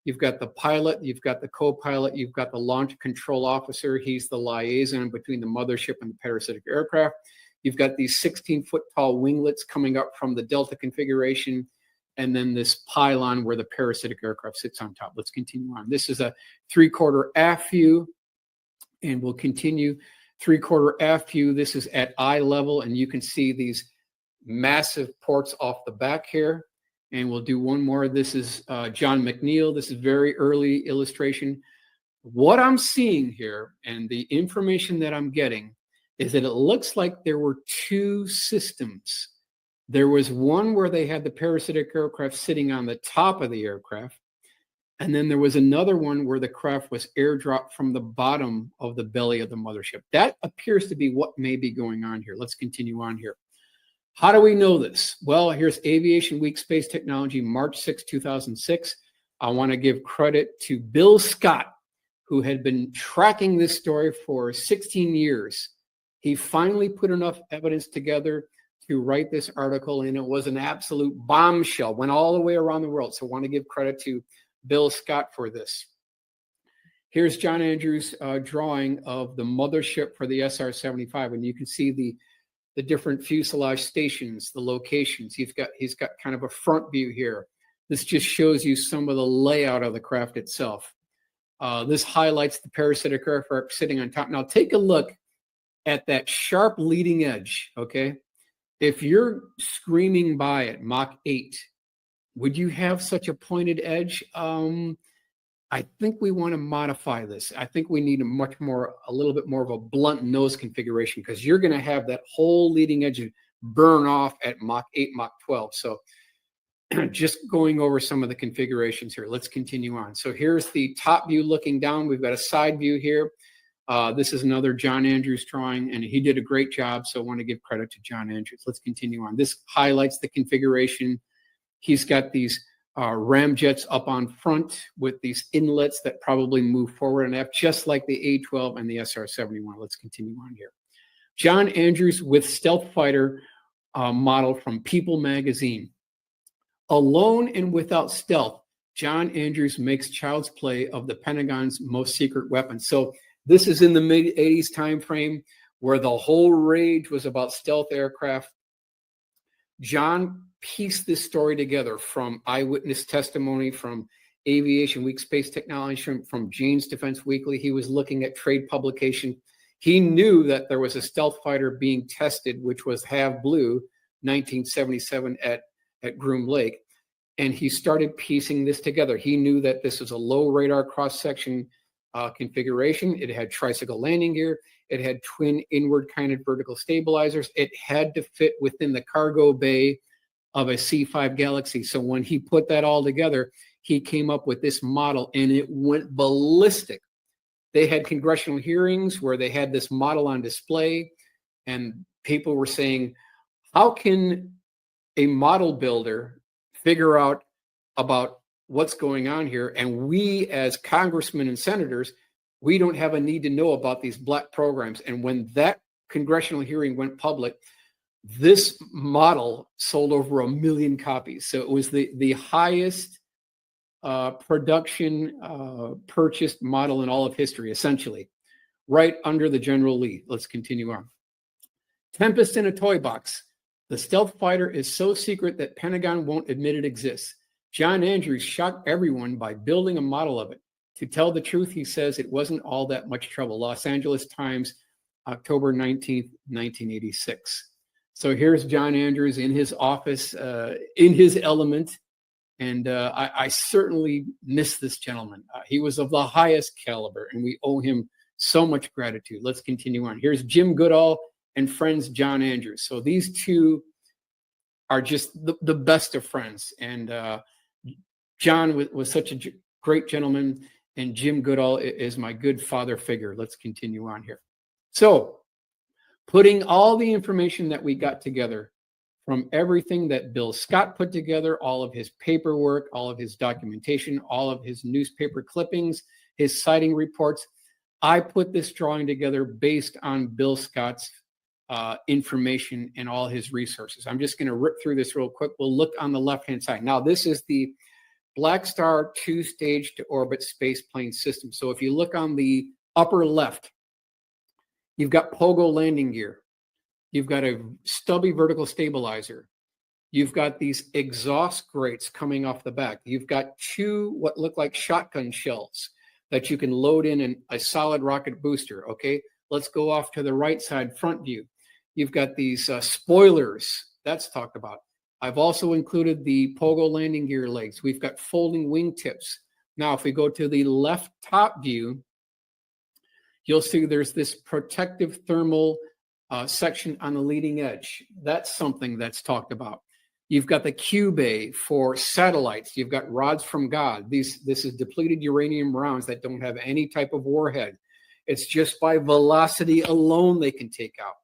You've got the pilot. You've got the co-pilot. You've got the launch control officer. He's the liaison between the mothership and the parasitic aircraft. You've got these 16-foot tall winglets coming up from the Delta configuration, and then this pylon where the parasitic aircraft sits on top. Let's continue on. This is a 3/4 aft view, and we'll continue. 3/4 aft view. This is at eye level, and you can see these massive ports off the back here. And we'll do one more. This is John McNeil. This is very early illustration. What I'm seeing here, and the information that I'm getting, is that it looks like there were 2 systems. There was one where they had the parasitic aircraft sitting on the top of the aircraft. And then there was another one where the craft was airdropped from the bottom of the belly of the mothership. That appears to be what may be going on here. Let's continue on here. How do we know this? Well, here's Aviation Week Space Technology, March 6, 2006. I want to give credit to Bill Scott, who had been tracking this story for 16 years. He finally put enough evidence together to write this article, and it was an absolute bombshell. Went all the way around the world. So I want to give credit to Bill Scott for this. Here's John Andrews' drawing of the mothership for the SR-75, and you can see the different fuselage stations, the locations. He's got kind of a front view here. This just shows you some of the layout of the craft itself. This highlights the parasitic aircraft sitting on top. Now take a look at that sharp leading edge, okay? If you're screaming by at Mach 8, would you have such a pointed edge? I think we want to modify this. I think we need a little bit more of a blunt nose configuration, because you're going to have that whole leading edge burn off at Mach 8, Mach 12. So just going over some of the configurations here. Let's continue on. So here's the top view looking down. We've got a side view here. This is another John Andrews drawing, and he did a great job. So I want to give credit to John Andrews. Let's continue on. This highlights the configuration. He's got these ramjets up on front with these inlets that probably move forward and aft, just like the A-12 and the SR-71. Let's continue on here. John Andrews with stealth fighter model from People magazine. Alone and without stealth, John Andrews makes child's play of the Pentagon's most secret weapon. So this is in the mid-'80s time frame, where the whole rage was about stealth aircraft. John pieced this story together from eyewitness testimony, from Aviation Week Space Technology, from Jane's Defense Weekly. He was looking at trade publication. He knew that there was a stealth fighter being tested, which was Have Blue, 1977 at Groom Lake. And he started piecing this together. He knew that this was a low radar cross-section configuration. It had tricycle landing gear. It had twin inward kinded vertical stabilizers. It had to fit within the cargo bay of a C5 Galaxy. So when he put that all together, he came up with this model, and it went ballistic. They had congressional hearings where they had this model on display, and people were saying, how can a model builder figure out about what's going on here? And we as congressmen and senators We don't have a need to know about these black programs. And when that congressional hearing went public, this model sold over 1 million copies. So it was the highest production purchased model in all of history, essentially, right under the General Lee. Let's continue on. Tempest in a toy box. The stealth fighter is so secret that Pentagon won't admit it exists. John Andrews shocked everyone by building a model of it. To tell the truth, he says it wasn't all that much trouble. Los Angeles Times, October 19th, 1986. So here's John Andrews in his office, in his element. And I certainly miss this gentleman. He was of the highest caliber, and we owe him so much gratitude. Let's continue on. Here's Jim Goodall and friends John Andrews. So these two are just the best of friends. And John was such a great gentleman, and Jim Goodall is my good father figure. Let's continue on here. So putting all the information that we got together from everything that Bill Scott put together, all of his paperwork, all of his documentation, all of his newspaper clippings, his sighting reports, I put this drawing together based on Bill Scott's information and all his resources. I'm just going to rip through this real quick. We'll look on the left-hand side. Now, this is the Black Star two-stage to orbit space plane system. So if you look on the upper left, you've got pogo landing gear. You've got a stubby vertical stabilizer. You've got these exhaust grates coming off the back. You've got two what look like shotgun shells that you can load in a solid rocket booster. Okay, let's go off to the right side, front view. You've got these spoilers. That's talked about. I've also included the pogo landing gear legs. We've got folding wingtips. Now, if we go to the left top view, you'll see there's this protective thermal section on the leading edge. That's something that's talked about. You've got the Q bay for satellites. You've got rods from God. This is depleted uranium rounds that don't have any type of warhead. It's just by velocity alone they can take out.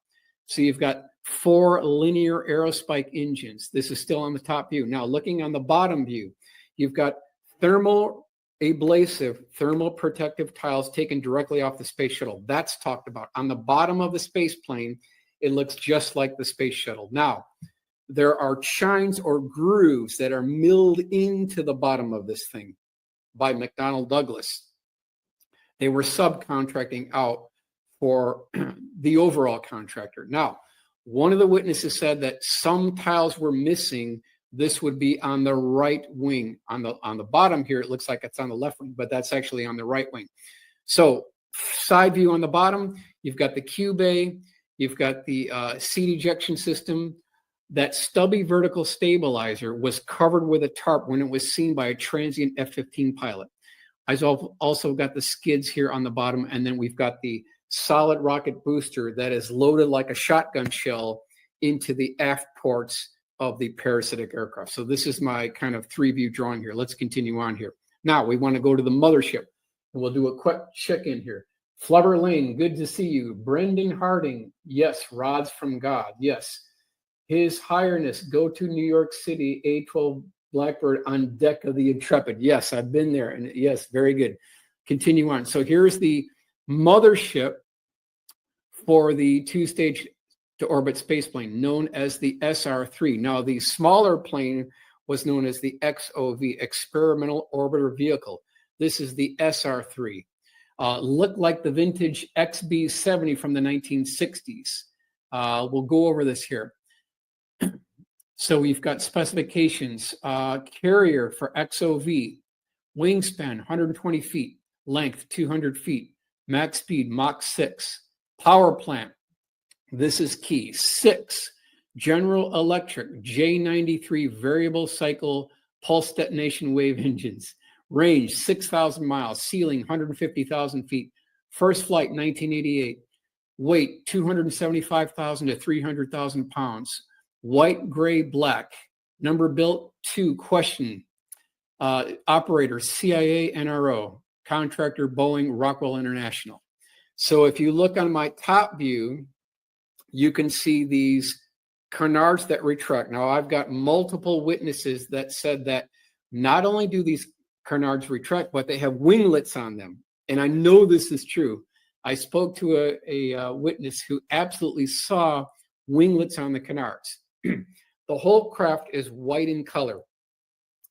So you've got 4 linear aerospike engines. This is still on the top view. Now, looking on the bottom view, you've got thermal ablasive, thermal protective tiles taken directly off the space shuttle. That's talked about. On the bottom of the space plane, it looks just like the space shuttle. Now, there are chines or grooves that are milled into the bottom of this thing by McDonnell Douglas. They were subcontracting out for the overall contractor. Now, one of the witnesses said that some tiles were missing. This would be on the right wing. On the bottom here, it looks like it's on the left wing, but that's actually on the right wing. So side view on the bottom, you've got the Q bay, you've got the seat ejection system. That stubby vertical stabilizer was covered with a tarp when it was seen by a transient F-15 pilot. I've also got the skids here on the bottom, and then we've got the solid rocket booster that is loaded like a shotgun shell into the aft ports of the parasitic aircraft. So this is my kind of 3-view drawing here. Let's continue on here. Now we want to go to the mothership, and we'll do a quick check-in here. Flubber Lane, good to see you. Brendan Harding, yes. Rods from God, yes. His Highness, go to New York City, A-12 Blackbird on deck of the Intrepid. Yes, I've been there, and yes, very good. Continue on. So here's the mothership for the two-stage to orbit space plane, known as the SR-3. Now, the smaller plane was known as the XOV, Experimental Orbiter Vehicle. This is the SR-3. Looked like the vintage XB-70 from the 1960s. We'll go over this here. So we've got specifications, carrier for XOV, wingspan 120 feet, length 200 feet, max speed Mach 6, power plant, this is key, 6 General Electric J93 variable cycle pulse detonation wave engines, range 6,000 miles, ceiling 150,000 feet, first flight 1988, weight 275,000 to 300,000 pounds, white, gray, black, number built 2, question, operator, CIA, NRO, contractor, Boeing, Rockwell International. So if you look on my top view, you can see these canards that retract. Now, I've got multiple witnesses that said that not only do these canards retract, but they have winglets on them. and I know this is true. I spoke to a witness who absolutely saw winglets on the canards. The whole craft is white in color.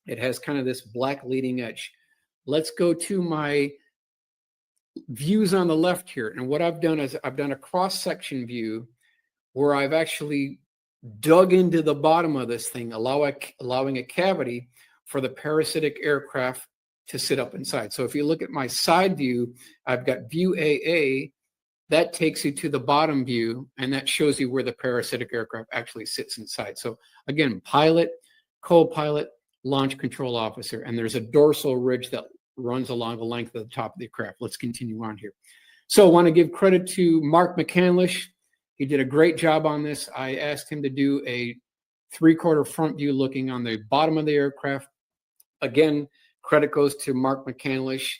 It has kind of this black leading edge. Let's go to my views on the left here. And what I've done is I've done a cross-section view where I've actually dug into the bottom of this thing, allowing a cavity for the parasitic aircraft to sit up inside. So if you look at my side view, I've got view AA. That takes you to the bottom view, and that shows you where the parasitic aircraft actually sits inside. So again, pilot, co-pilot, launch control officer, and there's a dorsal ridge that runs along the length of the top of the craft. Let's continue on here. So I want to give credit to Mark McCandlish. He did a great job on this. I asked him to do a 3/4 front view looking on the bottom of the aircraft. Again, credit goes to Mark McCandlish,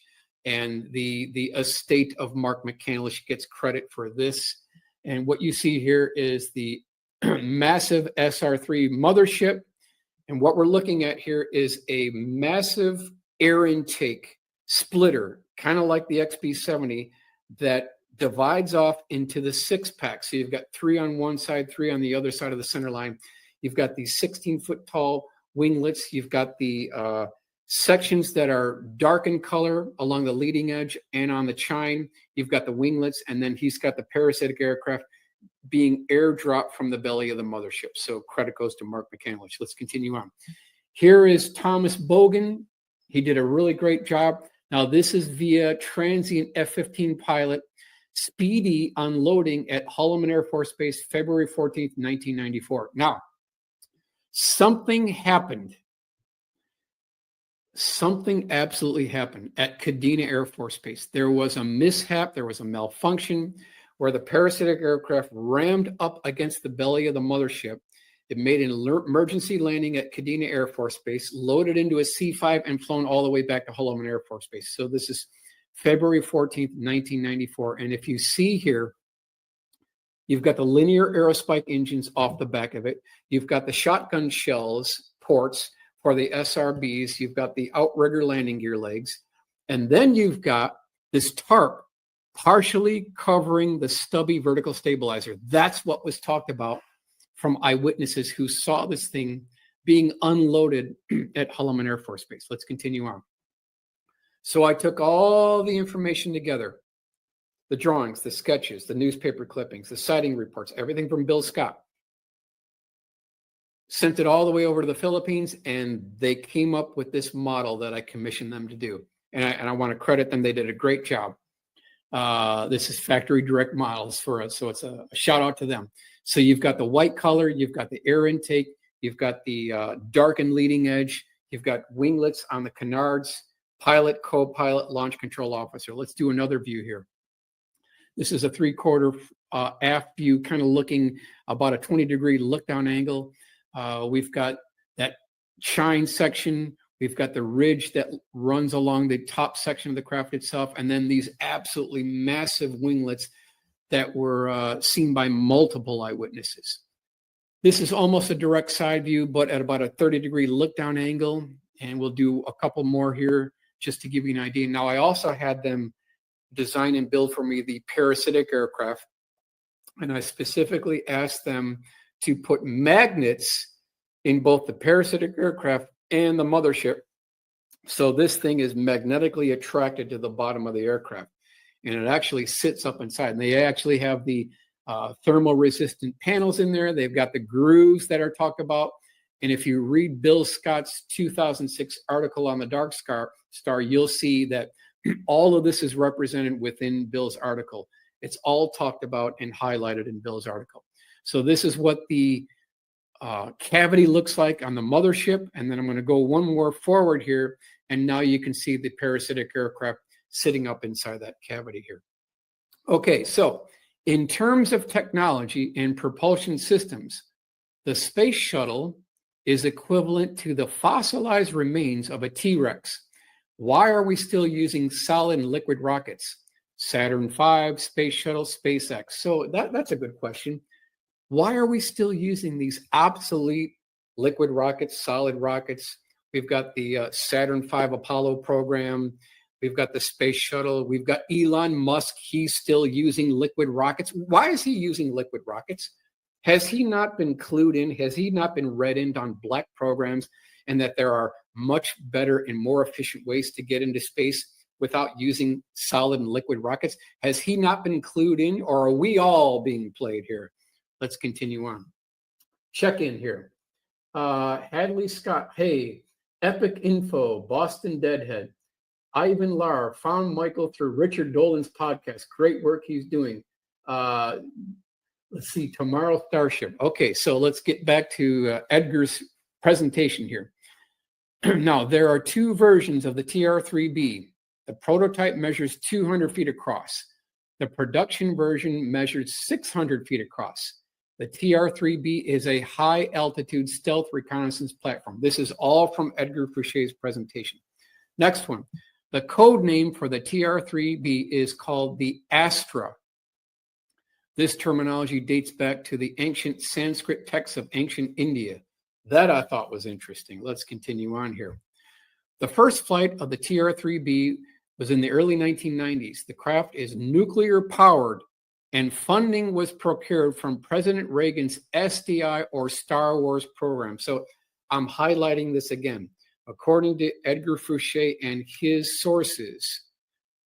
and the estate of Mark McCandlish gets credit for this. And what you see here is the massive SR3 mothership. And what we're looking at here is a massive air intake splitter, kind of like the XB-70, that divides off into the 6-pack. So you've got 3 on one side, 3 on the other side of the center line. You've got these 16-foot tall winglets. You've got the sections that are dark in color along the leading edge and on the chine. You've got the winglets, and then he's got the parasitic aircraft being airdropped from the belly of the mothership. So credit goes to Mark McCandlish. Let's continue on. Here is Thomas Bogan. He did a really great job. Now this is via transient F-15 pilot, Speedy unloading at Holloman Air Force Base, February 14th, 1994. Now, something happened. Something absolutely happened at Kadena Air Force Base. There was a mishap, there was a malfunction where the parasitic aircraft rammed up against the belly of the mothership. It made an emergency landing at Kadena Air Force Base, loaded into a C-5 and flown all the way back to Holloman Air Force Base. So this is February 14th, 1994. And if you see here, you've got the linear aerospike engines off the back of it. You've got the shotgun shells ports for the SRBs. You've got the outrigger landing gear legs. And then you've got this tarp partially covering the stubby vertical stabilizer. That's what was talked about from eyewitnesses who saw this thing being unloaded at Holloman Air Force Base. Let's continue on. So I took all the information together, the drawings, the sketches, the newspaper clippings, the sighting reports, everything from Bill Scott, sent it all the way over to the Philippines, and they came up with this model that I commissioned them to do. And I want to credit them. They did a great job. This is factory direct models for us, so it's a shout out to them. So you've got the white color, you've got the air intake, you've got the darkened leading edge, you've got winglets on the canards, pilot, co-pilot, launch control officer. Let's do another view here. This is a 3/4 aft view, kind of looking about a 20-degree look-down angle. We've got that chine section. We've got the ridge that runs along the top section of the craft itself, and then these absolutely massive winglets that were seen by multiple eyewitnesses. This is almost a direct side view, but at about a 30-degree look-down angle, and we'll do a couple more here just to give you an idea. Now, I also had them design and build for me the parasitic aircraft, and I specifically asked them to put magnets in both the parasitic aircraft and the mothership. So this thing is magnetically attracted to the bottom of the aircraft, and it actually sits up inside. And they actually have the thermal resistant panels in there. They've got the grooves that are talked about. And if you read Bill Scott's 2006 article on the Dark Star, you'll see that all of this is represented within Bill's article. It's all talked about and highlighted in Bill's article. So this is what the cavity looks like on the mothership. And then I'm going to go one more forward here. And now you can see the parasitic aircraft sitting up inside that cavity here. Okay, so in terms of technology and propulsion systems, the space shuttle is equivalent to the fossilized remains of a T-Rex. Why are we still using solid and liquid rockets? Saturn V, Space Shuttle, SpaceX. So that's a good question. Why are we still using these obsolete liquid rockets, solid rockets? We've got the Saturn V Apollo program. We've got the space shuttle. We've got Elon Musk. He's still using liquid rockets. Why is he using liquid rockets? Has he not been clued in? Has he not been read in on black programs and that there are much better and more efficient ways to get into space without using solid and liquid rockets? Has he not been clued in, or are we all being played here? Let's continue on. Check in here. Hadley Scott, hey, Epic Info, Boston Deadhead. Ivan Lar, found Michael through Richard Dolan's podcast. Great work he's doing. Let's see, Tomorrow Starship. Okay, so let's get back to Edgar's presentation here. Now, there are two versions of the TR3-B. The prototype measures 200 feet across. The production version measures 600 feet across. The TR3-B is a high-altitude stealth reconnaissance platform. This is all from Edgar Fouché's presentation. Next one. The code name for the TR3-B is called the Astra. This terminology dates back to the ancient Sanskrit texts of ancient India. That I thought was interesting. Let's continue on here. The first flight of the TR3-B was in the early 1990s. The craft is nuclear powered, and funding was procured from President Reagan's SDI or Star Wars program. So I'm highlighting this again. According to Edgar Fouché and his sources,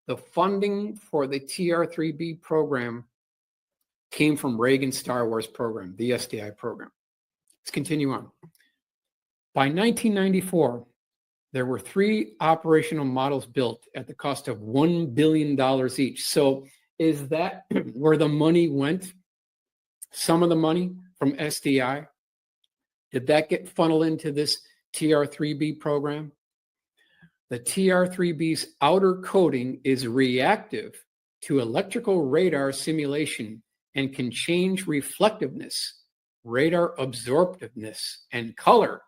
the funding for the TR3-B program came from Reagan's Star Wars program, the SDI program. Let's continue on. By 1994, there were 3 operational models built at the cost of $1 billion each. So is that where the money went? Some of the money from SDI? Did that get funneled into this TR3-B program? The TR3-B's outer coating is reactive to electrical radar simulation and can change reflectiveness, radar absorptiveness, and color.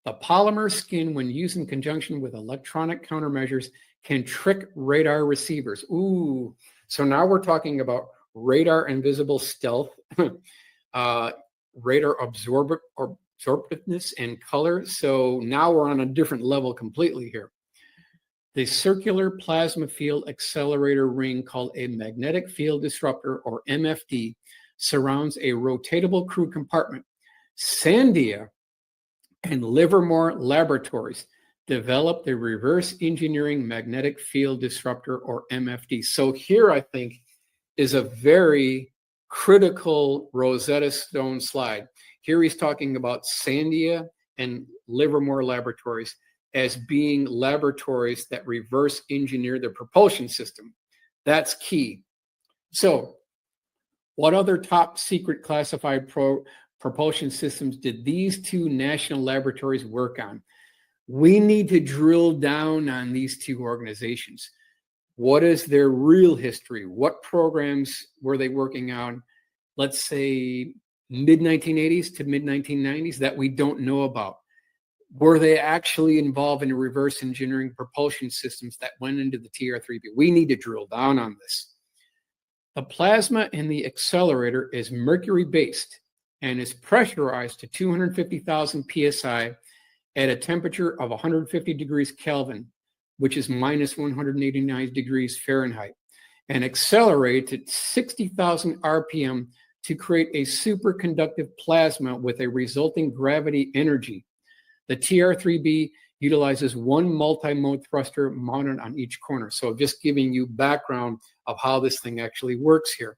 The polymer skin, when used in conjunction with electronic countermeasures, can trick radar receivers. Ooh, so now we're talking about radar invisible stealth, radar absorptiveness, and color. So now we're on a different level completely here. The circular plasma field accelerator ring, called a magnetic field disruptor, or MFD, surrounds a rotatable crew compartment. Sandia and Livermore Laboratories developed the reverse engineering magnetic field disruptor, or MFD. So here, I think, is a very critical Rosetta Stone slide. Here he's talking about Sandia and Livermore Laboratories as being laboratories that reverse engineer the propulsion system. That's key. So what other top secret classified propulsion systems did these 2 national laboratories work on? We need to drill down on these 2 organizations. What is their real history? What programs were they working on, let's say, mid-1980s to mid-1990s that we don't know about? Were they actually involved in reverse engineering propulsion systems that went into the TR3-B? We need to drill down on this. The plasma in the accelerator is mercury-based and is pressurized to 250,000 psi at a temperature of 150 degrees Kelvin, which is minus 189 degrees Fahrenheit, and accelerated at 60,000 RPM to create a superconductive plasma with a resulting gravity energy. The TR3-B utilizes 1 multi-mode thruster mounted on each corner. So just giving you background of how this thing actually works here.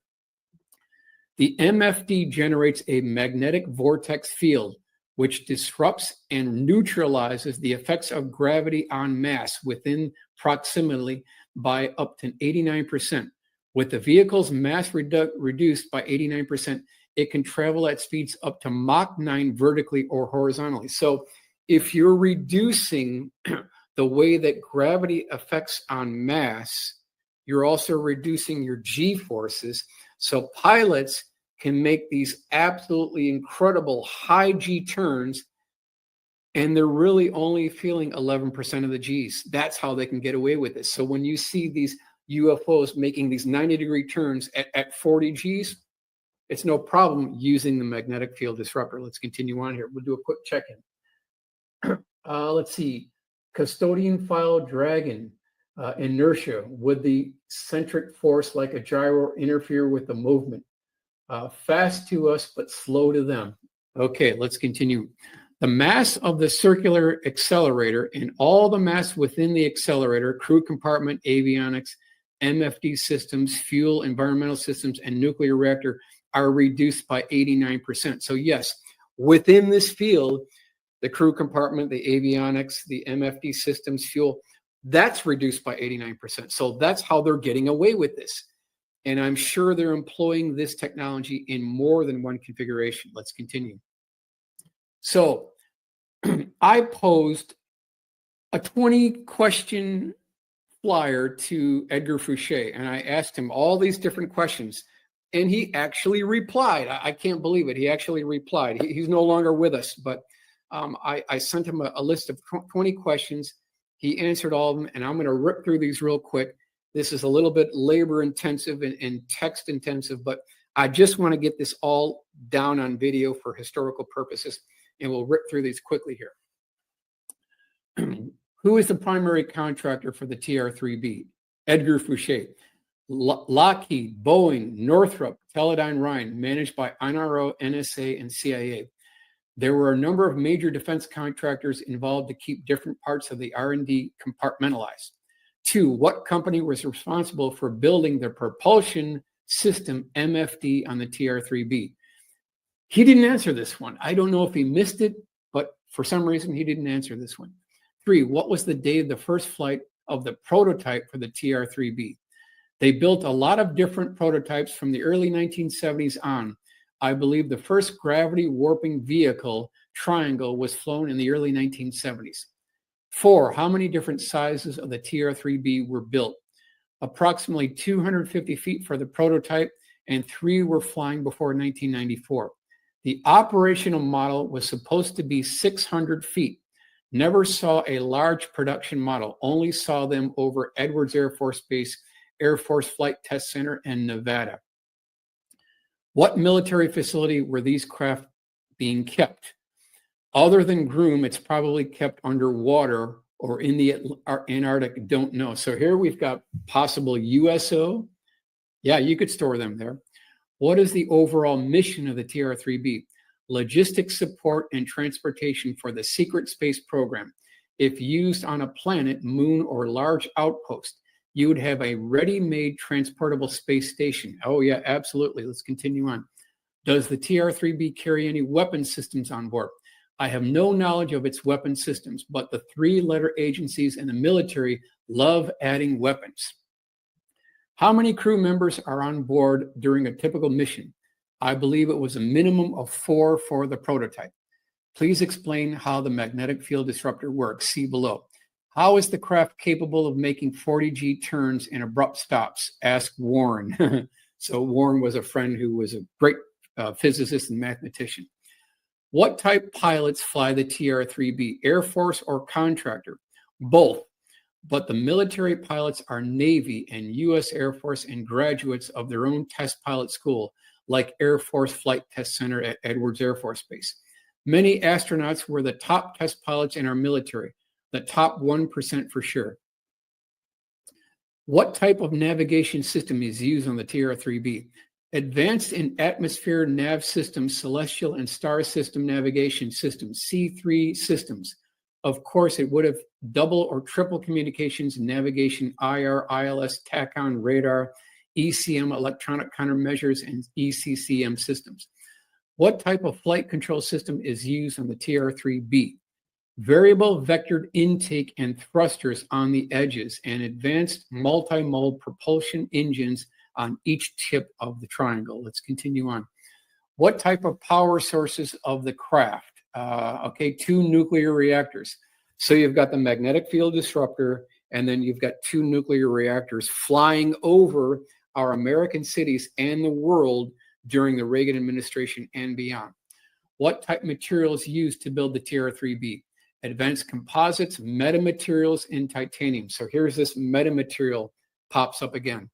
The MFD generates a magnetic vortex field, which disrupts and neutralizes the effects of gravity on mass within proximity by up to 89%. With the vehicle's mass reduced by 89%, it can travel at speeds up to Mach 9 vertically or horizontally. So if you're reducing the way that gravity affects on mass, you're also reducing your G-forces. So pilots can make these absolutely incredible high G turns, and they're really only feeling 11% of the Gs. That's how they can get away with it. So when you see these UFOs making these 90-degree turns at 40 Gs, it's no problem using the magnetic field disruptor. Let's continue on here. We'll do a quick check-in. Let's see. Custodian File Dragon. inertia. Would the centric force like a gyro interfere with the movement? Fast to us, but slow to them. Okay, let's continue. The mass of the circular accelerator and all the mass within the accelerator, crew compartment, avionics, MFD systems, fuel, environmental systems, and nuclear reactor are reduced by 89%. So yes, within this field, the crew compartment, the avionics, the MFD systems, fuel, that's reduced by 89%. So that's how they're getting away with this. And I'm sure they're employing this technology in more than one configuration. Let's continue. So I posed a 20-question flyer to Edgar Fouché, and I asked him all these different questions, and he actually replied. I can't believe it. He actually replied. He's no longer with us, but I sent him a list of 20 questions. He answered all of them, and I'm going to rip through these real quick. This is a little bit labor intensive and text intensive, but I just want to get this all down on video for historical purposes, and we'll rip through these quickly here. Who is the primary contractor for the TR3-B? Edgar Fouché. Lockheed, Boeing, Northrop, Teledyne Ryan, managed by NRO, NSA, and CIA. There were a number of major defense contractors involved to keep different parts of the R&D compartmentalized. 2, what company was responsible for building the propulsion system MFD on the TR3-B? He didn't answer this one. I don't know if he missed it, but for some reason he didn't answer this one. 3, what was the day of the first flight of the prototype for the TR3-B? They built a lot of different prototypes from the early 1970s on. I believe the first gravity warping vehicle, Triangle, was flown in the early 1970s. 4, how many different sizes of the TR3-B were built? Approximately 250 feet for the prototype, and 3 were flying before 1994. The operational model was supposed to be 600 feet. Never saw a large production model, only saw them over Edwards Air Force Base, Air Force Flight Test Center, and Nevada. What military facility were these craft being kept? Other than Groom, it's probably kept underwater or in the Antarctic, don't know. So here we've got possible USO. Yeah, you could store them there. What is the overall mission of the TR3-B? Logistics support and transportation for the secret space program. If used on a planet, moon, or large outpost, you would have a ready-made transportable space station. Oh yeah, absolutely. Let's continue on. Does the TR3-B carry any weapon systems on board? I have no knowledge of its weapon systems, but the 3-letter agencies in the military love adding weapons. How many crew members are on board during a typical mission? I believe it was a minimum of 4 for the prototype. Please explain how the magnetic field disruptor works. See below. How is the craft capable of making 40G turns and abrupt stops? Ask Warren. So Warren was a friend who was a great physicist and mathematician. What type pilots fly the TR3-B? Air Force or contractor? Both. But the military pilots are Navy and U.S. Air Force and graduates of their own test pilot school, like Air Force Flight Test Center at Edwards Air Force Base. Many astronauts were the top test pilots in our military, the top 1% for sure. What type of navigation system is used on the TR3-B? Advanced in Atmosphere Nav Systems, Celestial and Star System Navigation Systems, C3 systems. Of course, it would have double or triple communications, navigation, IR, ILS, TACON, radar, ECM, electronic countermeasures, and ECCM systems. What type of flight control system is used on the TR3-B? Variable vectored intake and thrusters on the edges and advanced multi-mode propulsion engines on each tip of the triangle. Let's continue on. What type of power sources of the craft? 2 nuclear reactors. So you've got the magnetic field disruptor, and then you've got 2 nuclear reactors flying over our American cities and the world during the Reagan administration and beyond. What type of materials used to build the TR3-B? Advanced composites, metamaterials, and titanium. So here's this metamaterial pops up again.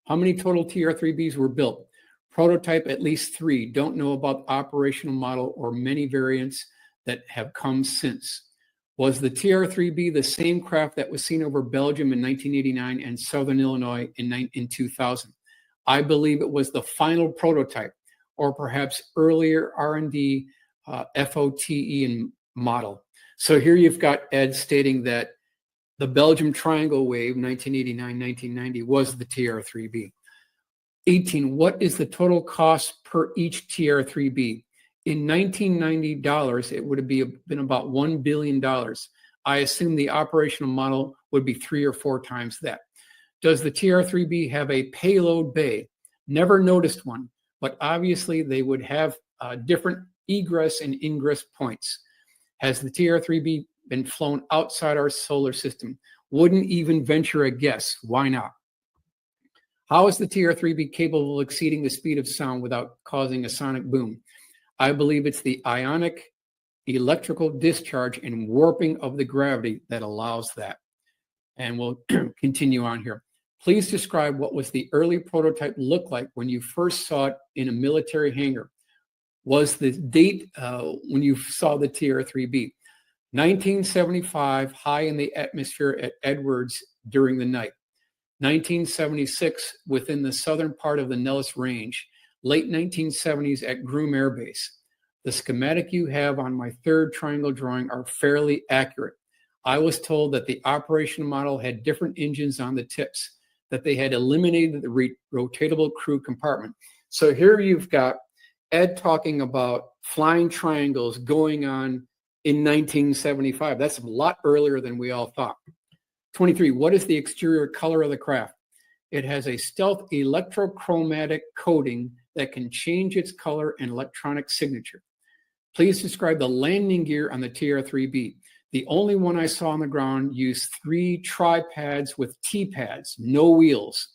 How many total TR3-Bs were built? Prototype, at least 3. Don't know about the operational model or many variants that have come since. Was the TR3-B the same craft that was seen over Belgium in 1989 and Southern Illinois in 2000? I believe it was the final prototype, or perhaps earlier R&D FOTE model. So here you've got Ed stating that the Belgium Triangle Wave 1989-1990 was the TR3-B. 18, what is the total cost per each TR3-B? In 1990 dollars, it would have been about $1 billion. I assume the operational model would be 3 or 4 times that. Does the TR3-B have a payload bay? Never noticed one, but obviously they would have different egress and ingress points. Has the TR3-B been flown outside our solar system? Wouldn't even venture a guess. Why not? How is the TR3-B capable of exceeding the speed of sound without causing a sonic boom? I believe it's the ionic electrical discharge and warping of the gravity that allows that. And we'll continue on here. Please describe what was the early prototype look like when you first saw it in a military hangar. Was the date when you saw the TR3-B? 1975, high in the atmosphere at Edwards during the night. 1976, within the southern part of the Nellis Range. Late 1970s at Groom Air Base. The schematic you have on my third triangle drawing are fairly accurate. I was told that the operational model had different engines on the tips, that they had eliminated the rotatable crew compartment. So here you've got Ed talking about flying triangles going on in 1975. That's a lot earlier than we all thought. 23, what is the exterior color of the craft? It has a stealth electrochromatic coating that can change its color and electronic signature. Please describe the landing gear on the TR3-B. The only one I saw on the ground used 3 tripads with T-pads, no wheels.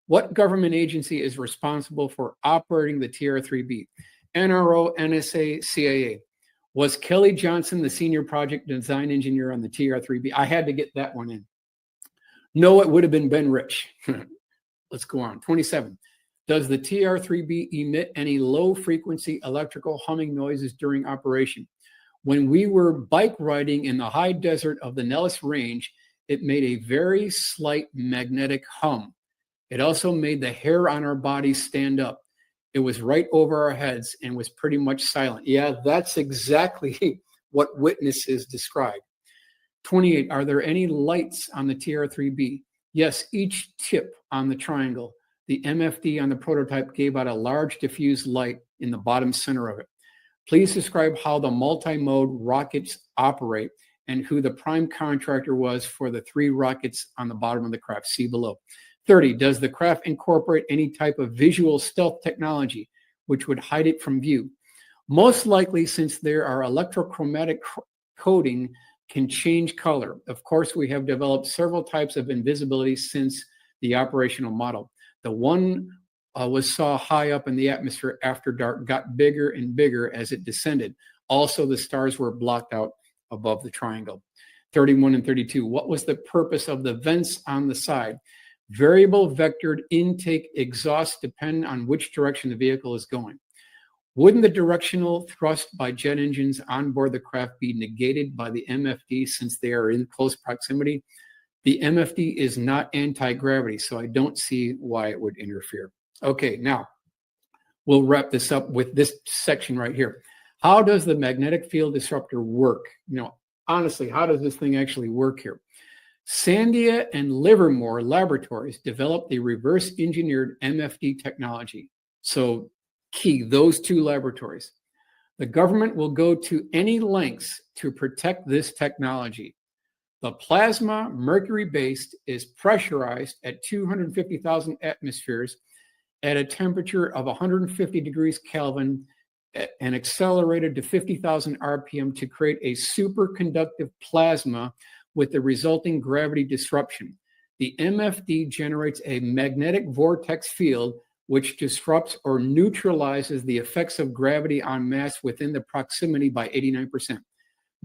What government agency is responsible for operating the TR3-B? NRO, NSA, CIA. Was Kelly Johnson the senior project design engineer on the TR3-B? I had to get that one in. No, it would have been Ben Rich. Let's go on. 27. Does the TR3-B emit any low-frequency electrical humming noises during operation? When we were bike riding in the high desert of the Nellis Range, it made a very slight magnetic hum. It also made the hair on our bodies stand up. It was right over our heads and was pretty much silent. Yeah, that's exactly what witnesses described. 28, are there any lights on the TR3-B? Yes, each tip on the triangle. The MFD on the prototype gave out a large diffused light in the bottom center of it. Please describe how the multi-mode rockets operate and who the prime contractor was for the 3 rockets on the bottom of the craft. See below. 30, does the craft incorporate any type of visual stealth technology which would hide it from view? Most likely, since there are electrochromatic coating can change color. Of course, we have developed several types of invisibility since the operational model. The one was saw high up in the atmosphere after dark got bigger and bigger as it descended. Also, the stars were blocked out above the triangle. 31 and 32, what was the purpose of the vents on the side? Variable vectored intake exhaust depend on which direction the vehicle is going. Wouldn't the directional thrust by jet engines on board the craft be negated by the MFD since they are in close proximity? The MFD is not anti-gravity, so I don't see why it would interfere. Okay, now we'll wrap this up with this section right here. How does the magnetic field disruptor work? You know, honestly, how does this thing actually work here? Sandia and Livermore laboratories developed the reverse engineered MFD technology. So key, those 2 laboratories. The government will go to any lengths to protect this technology. The plasma, mercury-based, is pressurized at 250,000 atmospheres at a temperature of 150 degrees Kelvin and accelerated to 50,000 RPM to create a superconductive plasma with the resulting gravity disruption. The MFD generates a magnetic vortex field which disrupts or neutralizes the effects of gravity on mass within the proximity by 89%.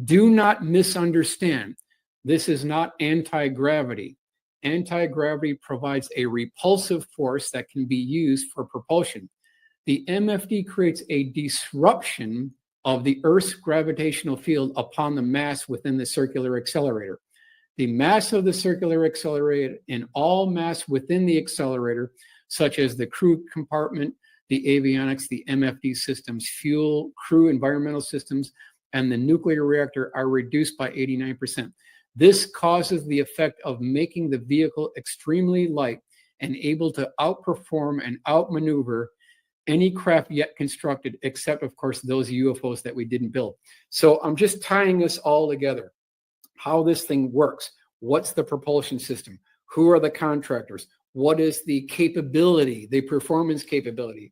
Do not misunderstand. This is not anti-gravity. Anti-gravity provides a repulsive force that can be used for propulsion. The MFD creates a disruption of the Earth's gravitational field upon the mass within the circular accelerator. The mass of the circular accelerator and all mass within the accelerator, such as the crew compartment, the avionics, the MFD systems, fuel, crew, environmental systems, and the nuclear reactor are reduced by 89%. This causes the effect of making the vehicle extremely light and able to outperform and outmaneuver any craft yet constructed, except, of course, those UFOs that we didn't build. So I'm just tying this all together, how this thing works. What's the propulsion system? Who are the contractors? What is the capability, the performance capability?